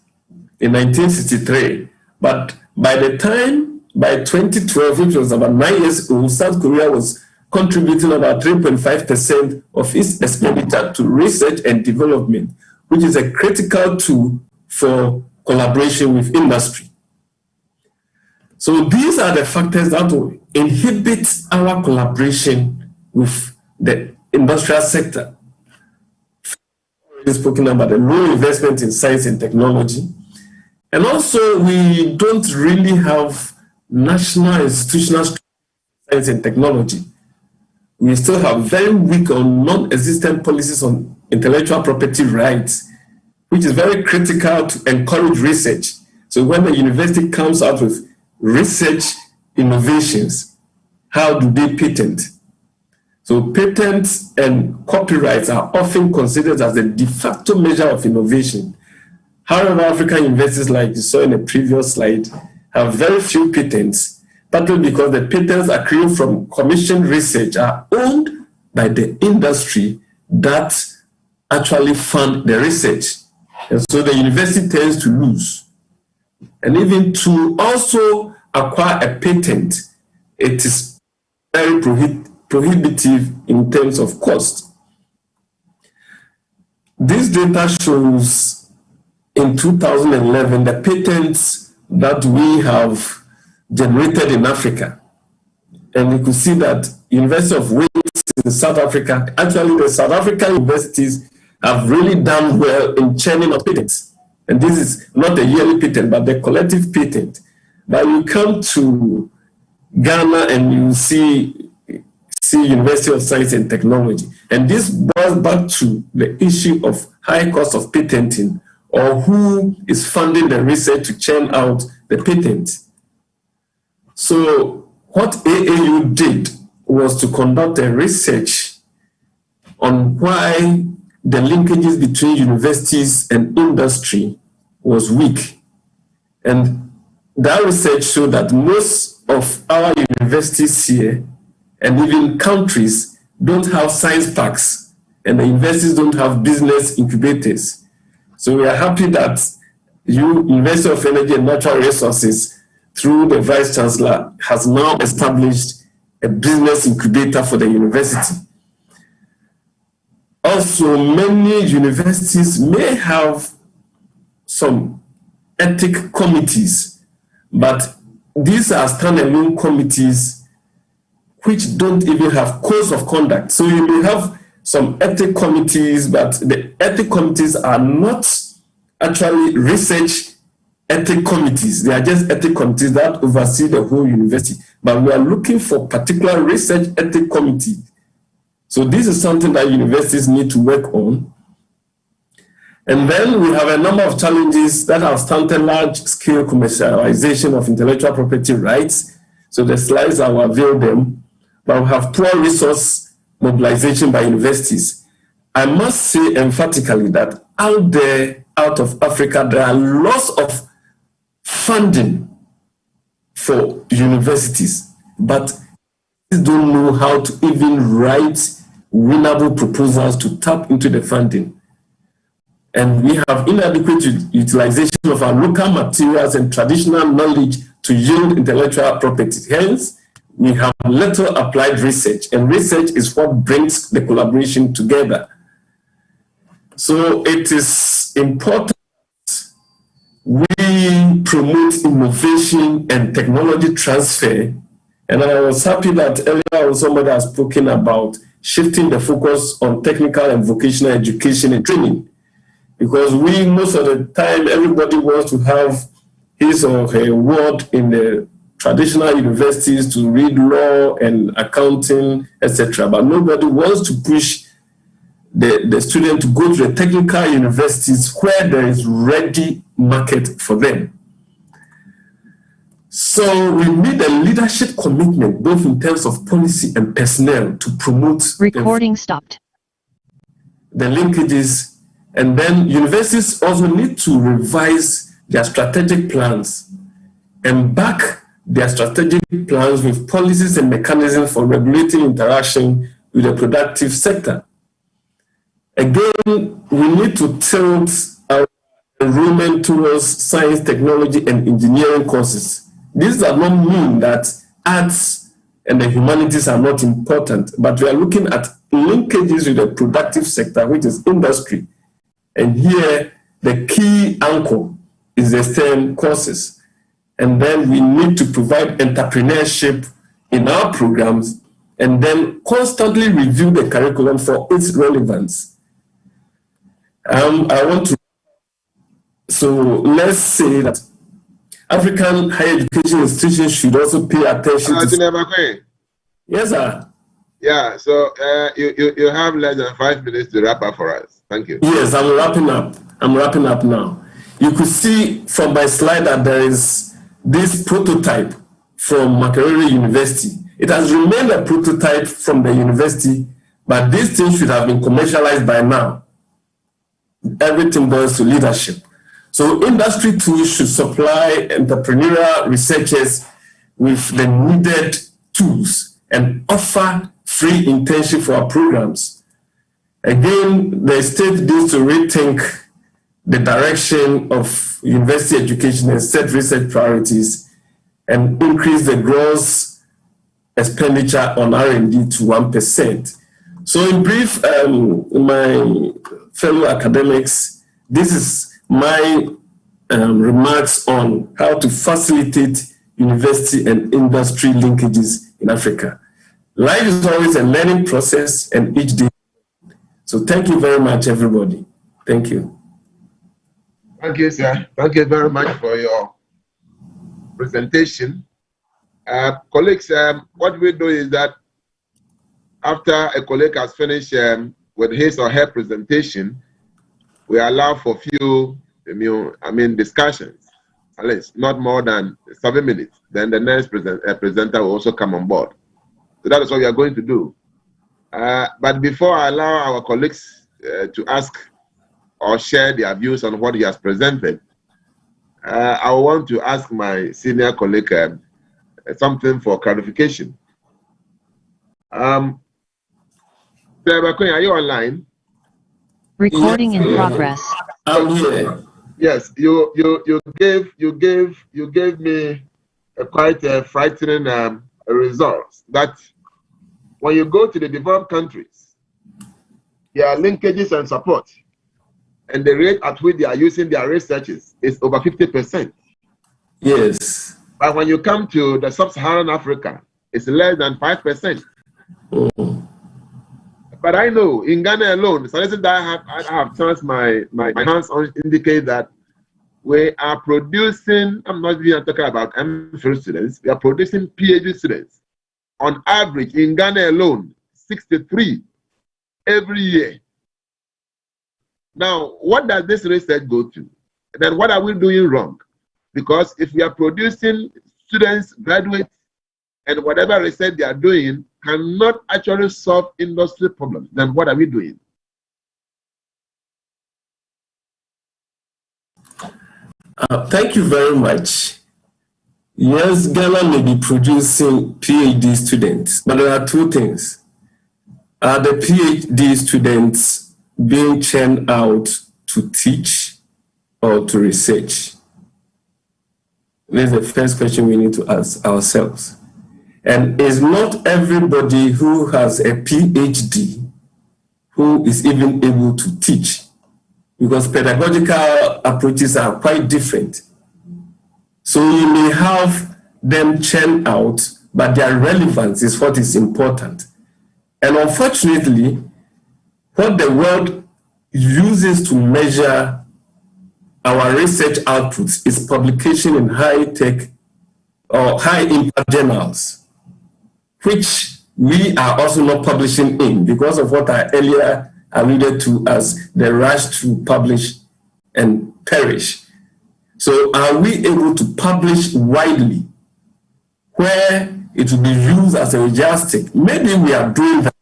in 1963, but by 2012, which was about 9 years ago, South Korea was contributing about 3.5% of its expenditure to research and development, which is a critical tool for collaboration with industry. So these are the factors that will inhibit our collaboration with the industrial sector. We've spoken about the low investment in science and technology. And also, we don't really have national institutional science and technology. We still have very weak or non-existent policies on intellectual property rights, which is very critical to encourage research. So when the university comes out with research innovations, how do they patent? So patents and copyrights are often considered as the de facto measure of innovation. However, African universities, like you saw in the previous slide, have very few patents, partly because the patents accruing from commissioned research are owned by the industry that actually fund the research. And so the university tends to lose. And even to also acquire a patent, it is very prohibitive in terms of cost. This data shows in 2011 the patents that we have generated in Africa. And you could see that University of Wales in South Africa, actually the South African universities have really done well in churning of patents. And this is not a yearly patent, but the collective patent. But you come to Ghana and you see University of Science and Technology. And this boils back to the issue of high cost of patenting, or who is funding the research to churn out the patent. So what AAU did was to conduct a research on why the linkages between universities and industry was weak. And that research showed that most of our universities here, and even countries, don't have science parks, and the universities don't have business incubators. So we are happy that University of Energy and Natural Resources, through the Vice Chancellor, has now established a business incubator for the university. Also, many universities may have some ethic committees, but these are standalone committees which don't even have codes of conduct. So you may have some ethic committees, but the ethic committees are not actually research ethic committees. They are just ethic committees that oversee the whole university. But we are looking for particular research ethic committee. So this is something that universities need to work on. And then we have a number of challenges that have stunted large-scale commercialization of intellectual property rights. So the slides, I will avail them. But we have poor resource mobilization by universities. I must say emphatically that out there, out of Africa, there are lots of funding for universities, but they don't know how to even write winnable proposals to tap into the funding. And we have inadequate utilization of our local materials and traditional knowledge to yield intellectual property. Hence, we have little applied research, and research is what brings the collaboration together. So it is important we promote innovation and technology transfer. And I was happy that earlier somebody has spoken about shifting the focus on technical and vocational education and training. Because we, most of the time, everybody wants to have his or her word in the traditional universities to read law and accounting, etc. But nobody wants to push the student to go to the technical universities where there is ready market for them. So we need a leadership commitment, both in terms of policy and personnel, to promote recording stopped. The linkages. And then universities also need to revise their strategic plans and back their strategic plans with policies and mechanisms for regulating interaction with the productive sector. Again, we need to tilt our enrollment towards science, technology, and engineering courses. This does not mean that arts and the humanities are not important, but we are looking at linkages with the productive sector, which is industry. And here, the key anchor is the STEM courses. And then we need to provide entrepreneurship in our programs and then constantly review the curriculum for its relevance. I want to, so let's say that African higher education institutions should also pay attention to... Yes, sir. Yeah, so you have less than 5 minutes to wrap up for us. Thank you. Yes, I'm wrapping up. I'm wrapping up now. You could see from my slide that there is this prototype from Makerere University. It has remained a prototype from the university, but this thing should have been commercialized by now. Everything boils to leadership. So industry tools should supply entrepreneurial researchers with the needed tools and offer free internship for our programs. Again, the state needs to rethink the direction of university education and set research priorities and increase the gross expenditure on R&D to 1%. So in brief, my fellow academics, this is my remarks on how to facilitate university and industry linkages in Africa. Life is always a learning process and each day. So thank you very much, everybody. Thank you. Thank you, sir. Thank you very much for your presentation. Colleagues, what we do is that after a colleague has finished with his or her presentation, we allow for few discussions, at least not more than 7 minutes. Then the next presenter will also come on board. So that is what we are going to do. But before I allow our colleagues to ask or share their views on what he has presented, I want to ask my senior colleague something for clarification. Are you online? Recording in progress. I'm here. Yes, you gave me a quite frightening results that when you go to the developed countries, there are linkages and support, and the rate at which they are using their researches is over 50%. Yes. But when you come to the sub-Saharan Africa, it's less than 5%. But I know in Ghana alone, statistics that I have touched my hands on indicate that we are producing, I'm not even talking about MPhil students, we are producing PhD students. On average, in Ghana alone, 63 every year. Now, what does this research go to? Then what are we doing wrong? Because if we are producing students, graduates, and whatever research they are doing cannot actually solve industry problems, then what are we doing? Thank you very much. Yes, Ghana may be producing PhD students, but there are two things. Are the PhD students being churned out to teach or to research? This is the first question we need to ask ourselves. And is not everybody who has a PhD who is even able to teach, because pedagogical approaches are quite different. So you may have them churn out, but their relevance is what is important. And unfortunately, what the world uses to measure our research outputs is publication in high-tech or high-impact journals, which we are also not publishing in because of what I earlier alluded to as the rush to publish and perish. So are we able to publish widely where it will be used as a heuristic? Maybe we are doing that,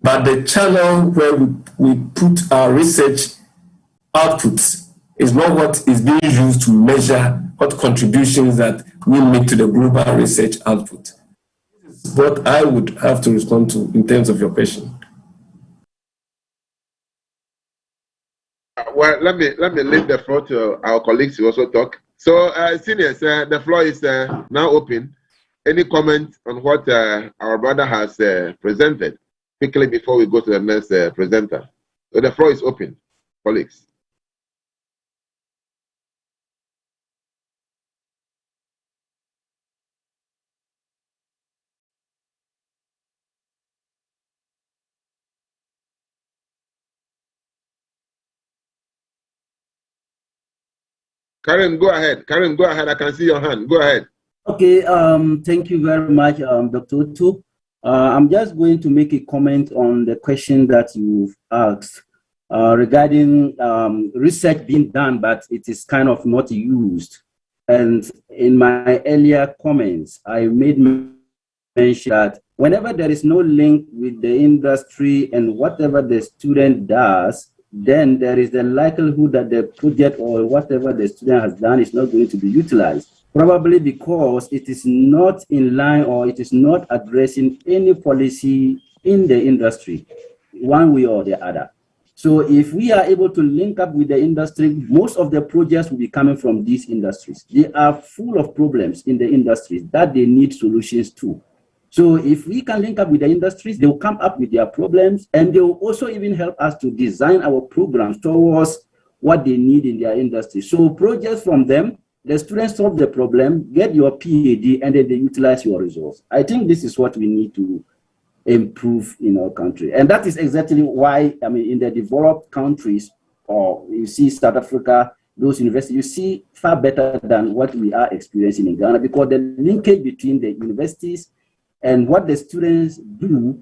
but the channel where we put our research outputs is not what is being used to measure what contributions that we make to the global research output. This is what I would have to respond to in terms of your question. Well, let me leave the floor to our colleagues to also talk. So, seniors, the floor is now open. Any comment on what our brother has presented quickly before we go to the next presenter? So the floor is open, colleagues. Karen, go ahead. Karen, go ahead. I can see your hand. Go ahead. Okay. Thank you very much, Dr. Utu. I'm just going to make a comment on the question that you've asked regarding research being done, but it is kind of not used. And in my earlier comments, I made mention that whenever there is no link with the industry and whatever the student does, then there is the likelihood that the project or whatever the student has done is not going to be utilized. Probably because it is not in line or it is not addressing any policy in the industry, one way or the other. So if we are able to link up with the industry, most of the projects will be coming from these industries. They are full of problems in the industries that they need solutions to. So if we can link up with the industries, they will come up with their problems, and they will also even help us to design our programs towards what they need in their industry. So projects from them, the students solve the problem, get your PhD, and then they utilize your resource. I think this is what we need to improve in our country. And that is exactly why, I mean, in the developed countries, or you see South Africa, those universities, you see far better than what we are experiencing in Ghana, because the linkage between the universities and what the students do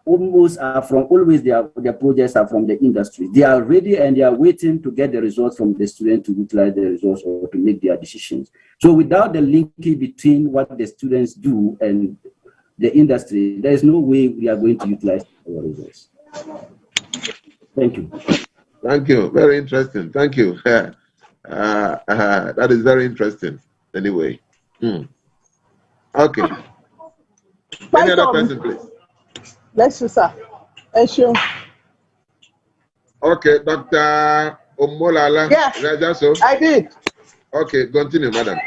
always are from, always their projects are from the industry. They are ready and they are waiting to get the results from the student to utilize the results or to make their decisions. So without the linkage between what the students do and the industry, there is no way we are going to utilize our results. Thank you. Thank you. Very interesting. Thank you. That is very interesting. Anyway. Okay. Any other person, please? Bless you, sir. Sure. Okay, Dr. Omolala. Yes, Is that so? I did. Okay, continue, madam.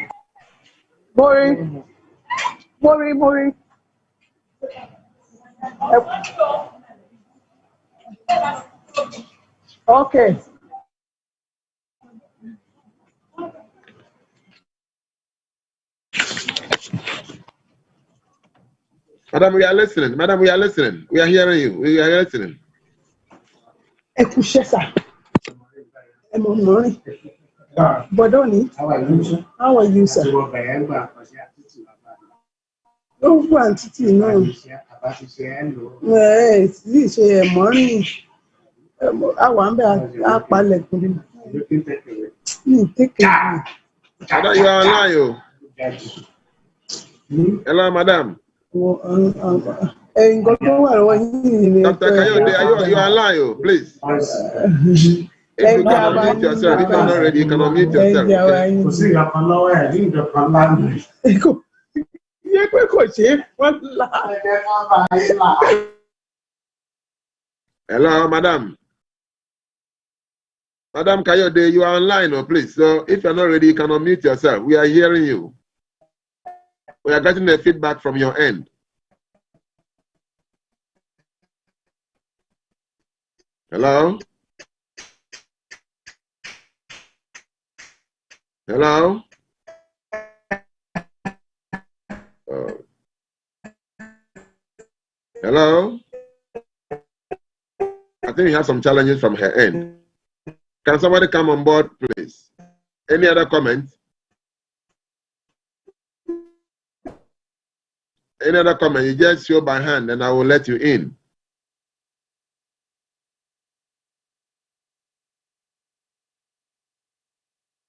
Mori. Okay. Madam, we are listening. Madam, we are listening. We are hearing you. We are listening. Ekushesa. Mori. Bodoni. How are you, sir? Don't go and see no. Yes, this is morning. I want to take it. Madam, you are online. Hello, madam. Dr. Kayode, you are online, please. If you can unmute yourself, if you are not ready, you can unmute yourself. Okay? Hello, madam. Madam Kayode, you are online, please. So if you are not ready, you can unmute yourself. We are hearing you. We are getting the feedback from your end. Hello? Hello? Hello? I think we have some challenges from her end. Can somebody come on board, please? Any other comments? Any other comment? You just show by hand and I will let you in.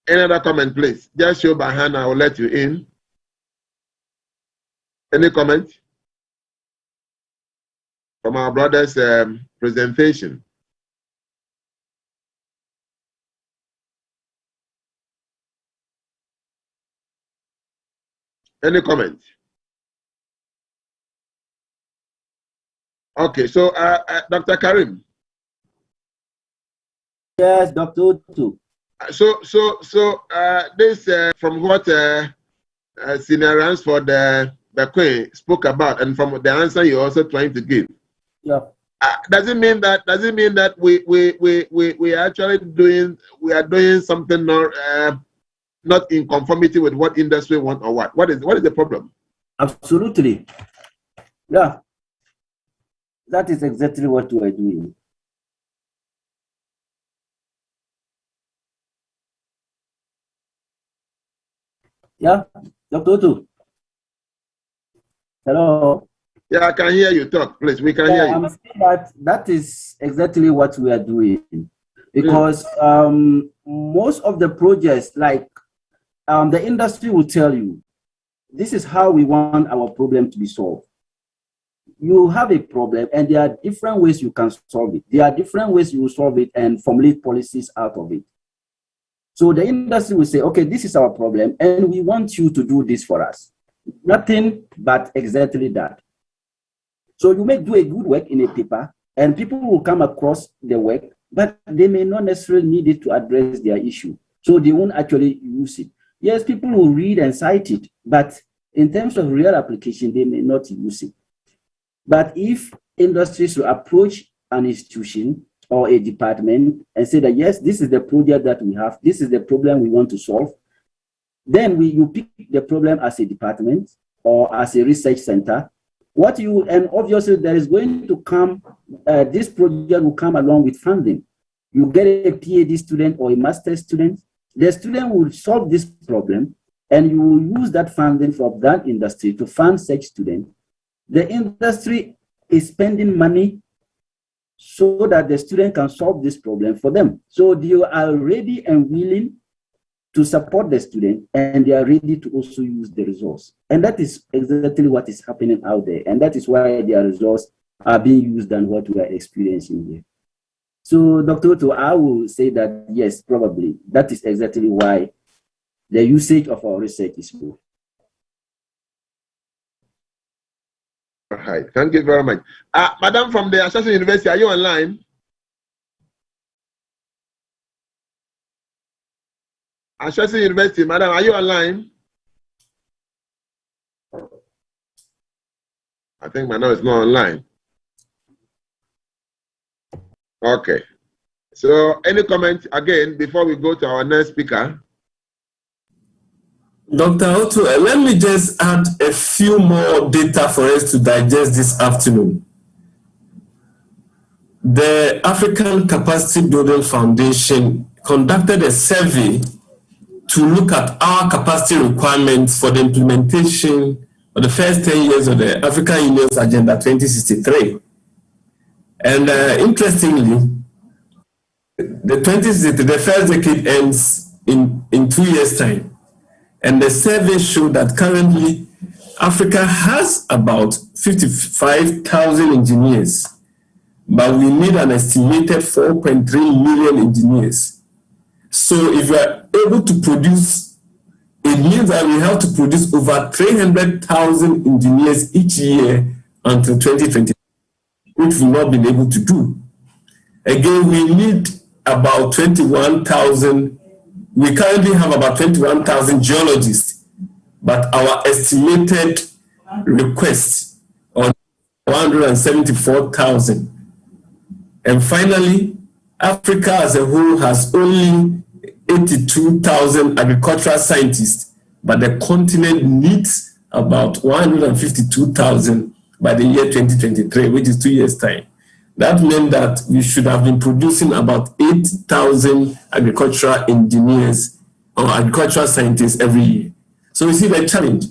Any other comment, please? Just show by hand, I will let you in. Any comment from our brother's presentation? Any comment? Okay, so Dr. Karim. Yes, Dr. Utu. So this from what Senior Ransford the Queen spoke about, and from the answer you're also trying to give. Yeah. Does it mean that we are actually doing something not in conformity with what industry want, or what? What is the problem? Absolutely. Yeah. That is exactly what we are doing. Yeah, Dr. Utu. Hello. Yeah, I can hear you talk, please. We can hear you. I'm saying that is exactly what we are doing, because most of the projects, like the industry will tell you, this is how we want our problem to be solved. You have a problem, and there are different ways you can solve it. There are different ways you will solve it and formulate policies out of it. So the industry will say, okay, this is our problem, and we want you to do this for us. Nothing but exactly that. So you may do a good work in a paper, and people will come across the work, but they may not necessarily need it to address their issue. So they won't actually use it. Yes, people will read and cite it, but in terms of real application, they may not use it. But if industries will approach an institution or a department and say that, yes, this is the project that we have, this is the problem we want to solve, then you pick the problem as a department or as a research center. And obviously there is going to come, this project will come along with funding. You get a PhD student or a master's student, the student will solve this problem, and you will use that funding from that industry to fund such students. The industry is spending money so that the student can solve this problem for them. So they are ready and willing to support the student, and they are ready to also use the resource. And that is exactly what is happening out there. And that is why their resources are being used than what we are experiencing here. So, Dr. Otto, I will say that, yes, probably. That is exactly why the usage of our research is low. All right. Thank you very much. Madam from the Association University, are you online? Association University, madam, are you online? I think madam is not online. Okay. So, any comment again before we go to our next speaker? Dr. Otto, let me just add a few more data for us to digest this afternoon. The African Capacity Building Foundation conducted a survey to look at our capacity requirements for the implementation of the first 10 years of the African Union's Agenda 2063. And interestingly, the first decade ends in 2 years' time. And the survey showed that currently Africa has about 55,000 engineers, but we need an estimated 4.3 million engineers. So if we are able to produce, it means that we have to produce over 300,000 engineers each year until 2020, which we've not been able to do. Again, we need about 21,000. We currently have about 21,000 geologists, but our estimated request on 174,000. And finally, Africa as a whole has only 82,000 agricultural scientists, but the continent needs about 152,000 by the year 2023, which is 2 years' time. That meant that we should have been producing about 8,000 agricultural engineers or agricultural scientists every year. So we see the challenge.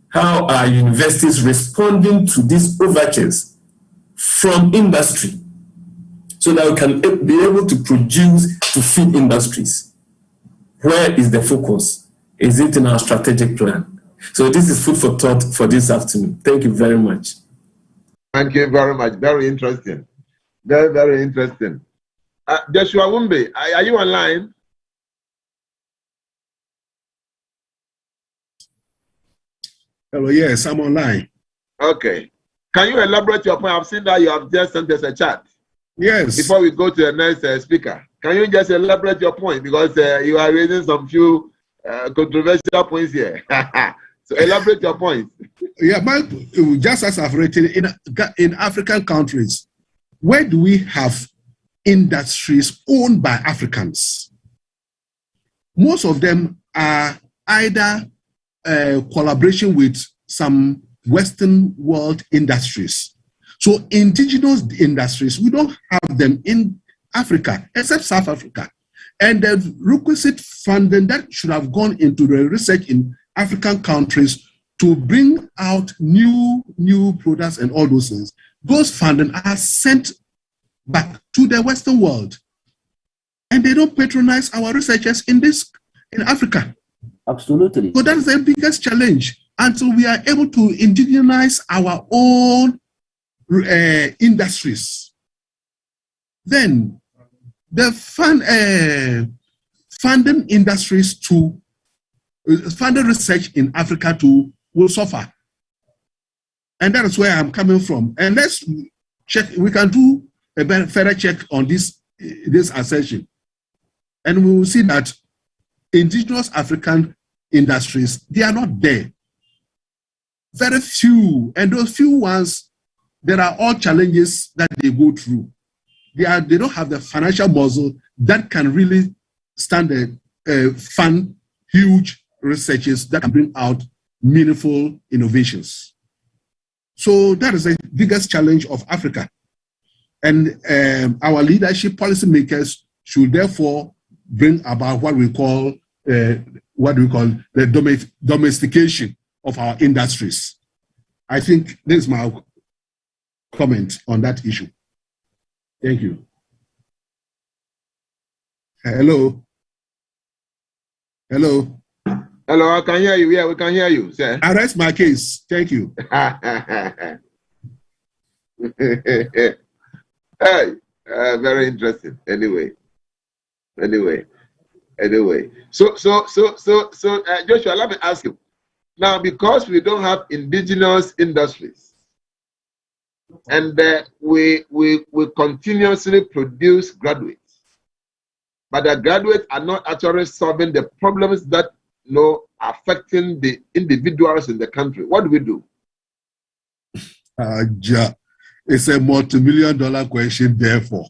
How are universities responding to these overtures from industry so that we can be able to produce to feed industries? Where is the focus? Is it in our strategic plan? So this is food for thought for this afternoon. Thank you very much. Thank you very much. Very interesting. Very, very interesting. Joshua Wumbe, are you online? Hello, yes, I'm online. Okay. Can you elaborate your point? I've seen that you have just sent us a chat. Yes. Before we go to the next speaker, can you just elaborate your point? Because you are raising some few controversial points here. So elaborate your point. Yeah, just as I've written, in African countries, where do we have industries owned by Africans? Most of them are either collaboration with some Western world industries. So indigenous industries, we don't have them in Africa, except South Africa. And the requisite funding that should have gone into the research in African countries to bring out new products and all those things, those funding are sent back to the Western world. And they don't patronize our researchers in Africa. Absolutely. So that's the biggest challenge. Until we are able to indigenize our own industries, then the funding industries to funding research in Africa will suffer. And that is where I'm coming from. And let's check, we can do a further check on this assertion. And we will see that indigenous African industries, they are not there. Very few, and those few ones, there are all challenges that they go through. They don't have the financial muscle that can really fund huge researches that can bring out meaningful innovations. So that is the biggest challenge of Africa. And our leadership policymakers should therefore bring about what we call the domestication of our industries. I think this is my comment on that issue. Thank you. Hello. Hello. Hello, I can hear you. Yeah, we can hear you, sir. I rest my case. Thank you. Hey, very interesting. Anyway. So, Joshua, let me ask you. Now, because we don't have indigenous industries, and we continuously produce graduates, but the graduates are not actually solving the problems that affecting the individuals in the country. What do we do? It's a multi-million-dollar question. Therefore,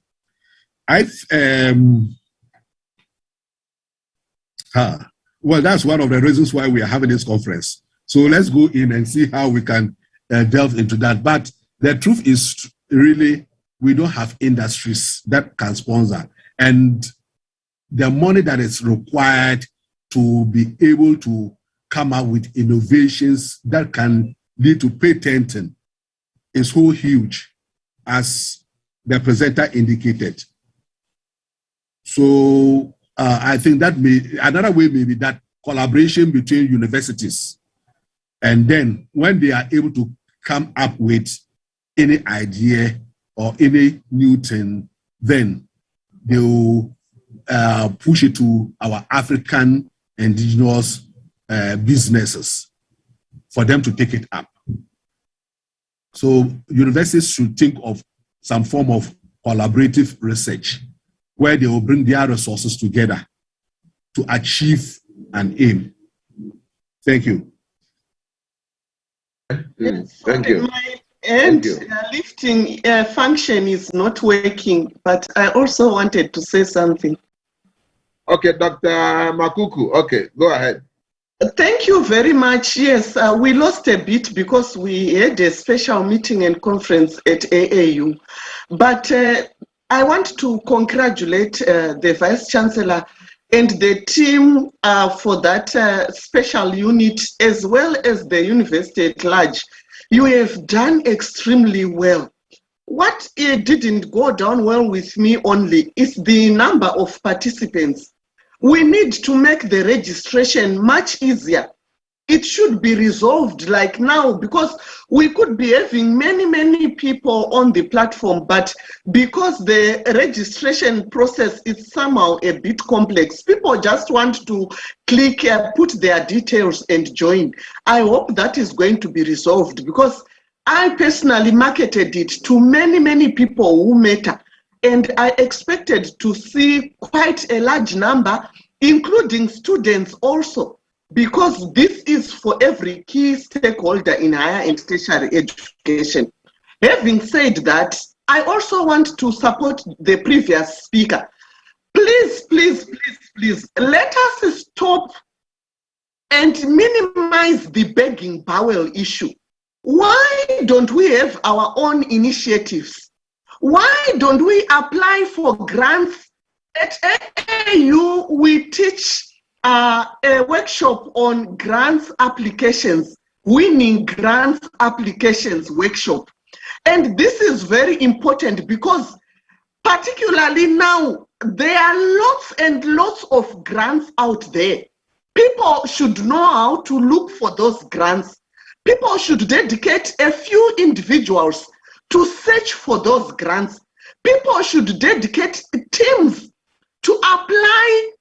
well, that's one of the reasons why we are having this conference. So let's go in and see how we can delve into that. But the truth is, really, we don't have industries that can sponsor, and the money that is required to be able to come up with innovations that can lead to patenting is so huge, as the presenter indicated. So I think that another way may be that collaboration between universities, and then when they are able to come up with any idea or any new thing, then they will push it to our African indigenous businesses for them to take it up. So universities should think of some form of collaborative research where they will bring their resources together to achieve an aim. Thank you. Thank you. And lifting function is not working, but I also wanted to say something. Okay, Dr. Makuku. Okay, go ahead. Thank you very much. Yes, we lost a bit because we had a special meeting and conference at AAU. But I want to congratulate the Vice Chancellor and the team for that special unit, as well as the university at large. You have done extremely well. What didn't go down well with me only is the number of participants. We need to make the registration much easier. It should be resolved like now, because we could be having many people on the platform, but because the registration process is somehow a bit complex, people just want to click, put their details and join. I hope that is going to be resolved, because I personally marketed it to many people who matter. And I expected to see quite a large number, including students also, because this is for every key stakeholder in higher and tertiary education. Having said that, I also want to support the previous speaker. Please, let us stop and minimize the begging bowel issue. Why don't we have our own initiatives? Why don't we apply for grants? At AAU, we teach a workshop on grants applications, winning grants applications workshop. And this is very important because particularly now, there are lots and lots of grants out there. People should know how to look for those grants. People should dedicate a few individuals to search for those grants. People should dedicate teams to apply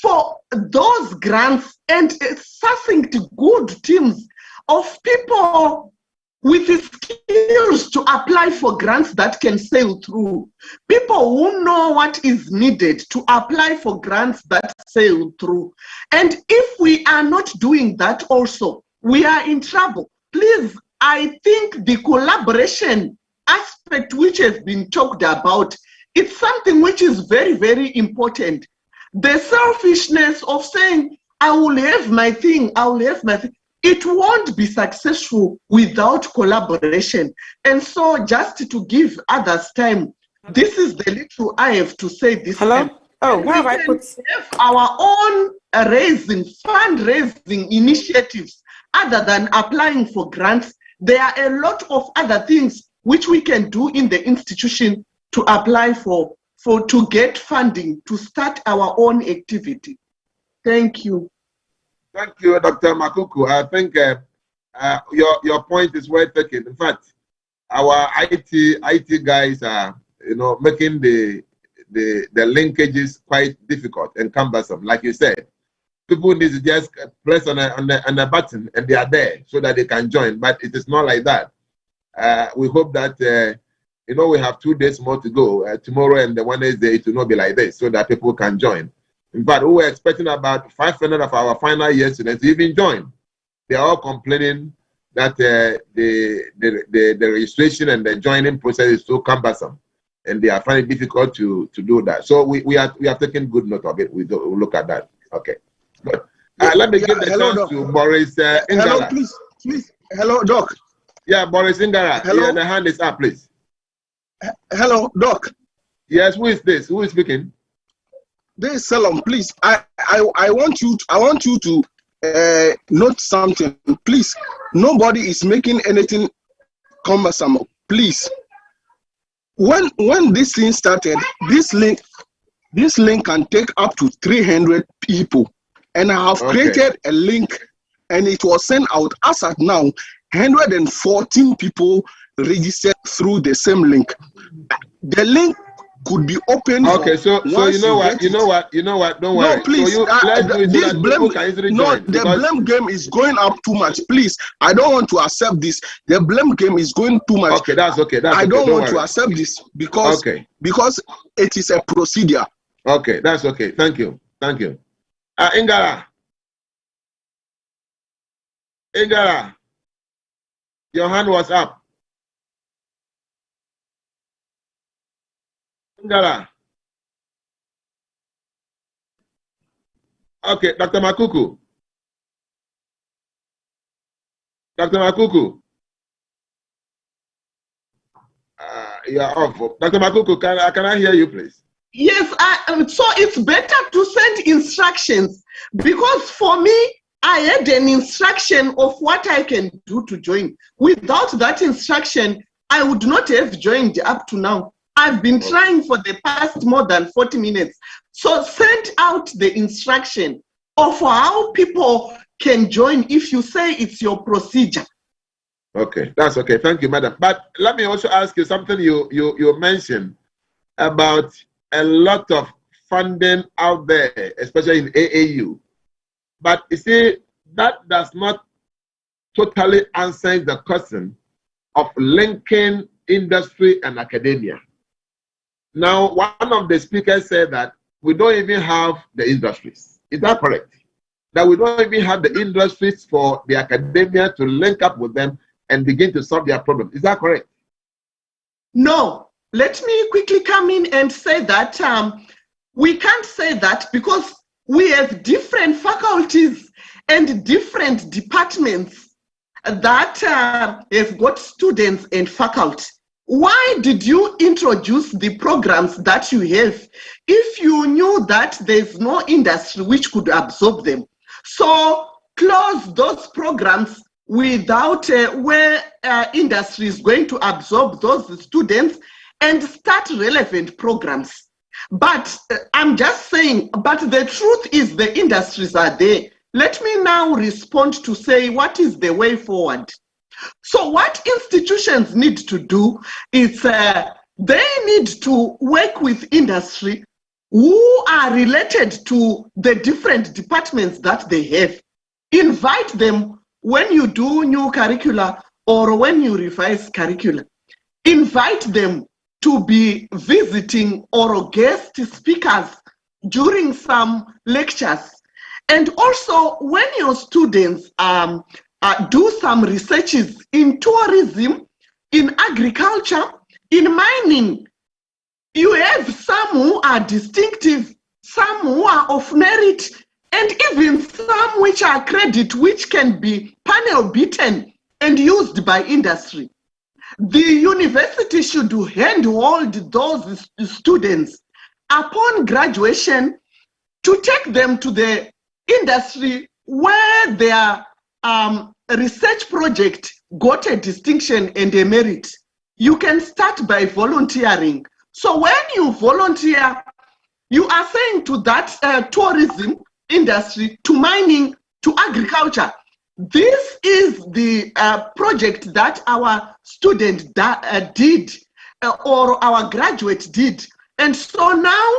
for those grants, and succinct good teams of people with the skills to apply for grants that can sail through. People who know what is needed to apply for grants that sail through. And if we are not doing that also, we are in trouble. Please, I think the collaboration aspect which has been talked about, it's something which is very important. The selfishness of saying, I will have my thing, I will have my thing, it won't be successful without collaboration. And so just to give others time, this is the little I have to say this time. Oh, where have I put? Have our own fundraising initiatives other than applying for grants. There are a lot of other things which we can do in the institution to apply for to get funding to start our own activity. Thank you. Thank you, Dr. Makuku. I think your point is well taken. In fact, our IT guys are making the linkages quite difficult and cumbersome. Like you said, people need to just press on a button and they are there so that they can join. But it is not like that. we hope that, we have 2 days more to go. Tomorrow and the Wednesday, it will not be like this, so that people can join. In fact, we were expecting about 500 of our final year students to even join. They are all complaining that the registration and the joining process is so cumbersome, and they are finding it difficult to do that. So we are taking good note of it. We'll look at that. Okay. Good. Let me give the chance to Boris Ingara. Hello, please. Hello, Doc. Yeah, Boris Ingara. Hello. Yeah, the hand is up, please. Hello, Doc. Yes, who is this? Who is speaking? This is Salom. Please, I want you to note something. Please, nobody is making anything cumbersome. Please, when this thing started, this link can take up to 300 people, and I have created a link, and it was sent out. As at now, 114 people registered through the same link. The link could be opened. Okay, so you know what? Don't worry. No, please. So the blame game is going up too much. Please, I don't want to accept this. The blame game is going too much. Okay, that's okay. I don't want to accept this because it is a procedure. Okay, that's okay. Thank you. Ingara, your hand was up. Ingara. Okay, Dr. Makuku. You are off. Dr. Makuku, can I hear you, please? Yes, so it's better to send instructions, because for me, I had an instruction of what I can do to join. Without that instruction, I would not have joined up to now. I've been trying for the past more than 40 minutes. So send out the instruction of how people can join if you say it's your procedure. Okay, that's okay. Thank you, madam. But let me also ask you something you mentioned about a lot of funding out there, especially in AAU. But you see, that does not totally answer the question of linking industry and academia. Now, one of the speakers said that we don't even have the industries. Is that correct? That we don't even have the industries for the academia to link up with them and begin to solve their problem. Is that correct? No. Let me quickly come in and say that we can't say that, because we have different faculties and different departments that have got students and faculty. Why did you introduce the programs that you have if you knew that there's no industry which could absorb them? So close those programs without where industry is going to absorb those students and start relevant programs. But I'm just saying, but the truth is the industries are there. Let me now respond to say what is the way forward. So what institutions need to do is they need to work with industry who are related to the different departments that they have. Invite them when you do new curricula or when you revise curricula. Invite them to be visiting or guest speakers during some lectures. And also when your students do some researches in tourism, in agriculture, in mining, you have some who are distinctive, some who are of merit, and even some which are credit, which can be panel beaten and used by industry. The university should handhold those students upon graduation to take them to the industry where their research project got a distinction and a merit. You can start by volunteering. So when you volunteer, you are saying to that tourism industry, to mining, to agriculture, this is the project that our student did or our graduate did. And so now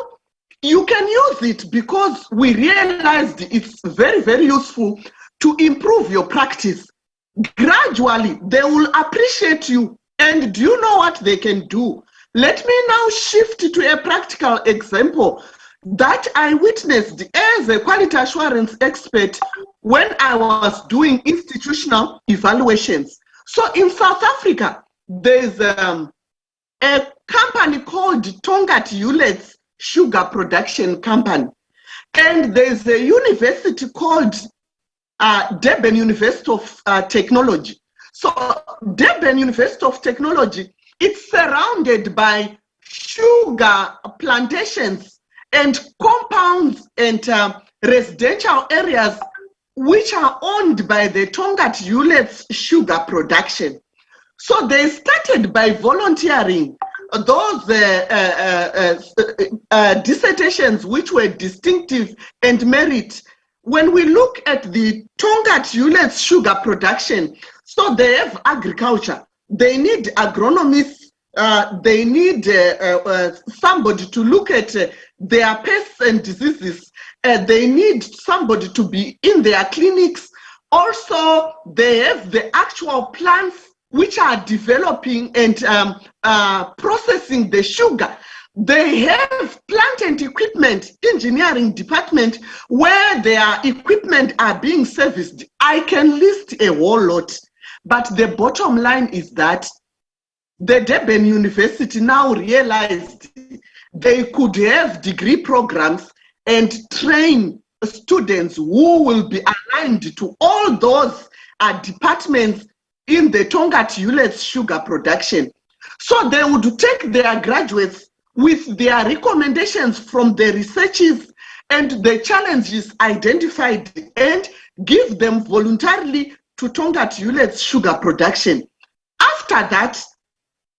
you can use it because we realized it's very, very useful to improve your practice. Gradually, they will appreciate you And do you know what they can do? Let me now shift to a practical example that I witnessed as a quality assurance expert when I was doing institutional evaluations. So in South Africa, there's a company called Tongaat Hewlett's Sugar Production Company. And there's a university called Durban University of Technology. So Durban University of Technology, it's surrounded by sugar plantations and compounds and residential areas which are owned by the Tongaat Hewlett's sugar production. So they started by volunteering those dissertations which were distinctive and merit. When we look at the Tongaat Hewlett's sugar production, so they have agriculture, they need agronomists, they need somebody to look at their pests and diseases, they need somebody to be in their clinics. Also, they have the actual plants which are developing and processing the sugar. They have plant and equipment engineering department where their equipment are being serviced. I can list a whole lot, but the bottom line is that the Durban University now realized they could have degree programs and train students who will be aligned to all those departments in the Tongaat Hewlett's sugar production. So they would take their graduates with their recommendations from the researches and the challenges identified and give them voluntarily to Tongaat Hewlett's sugar production. After that,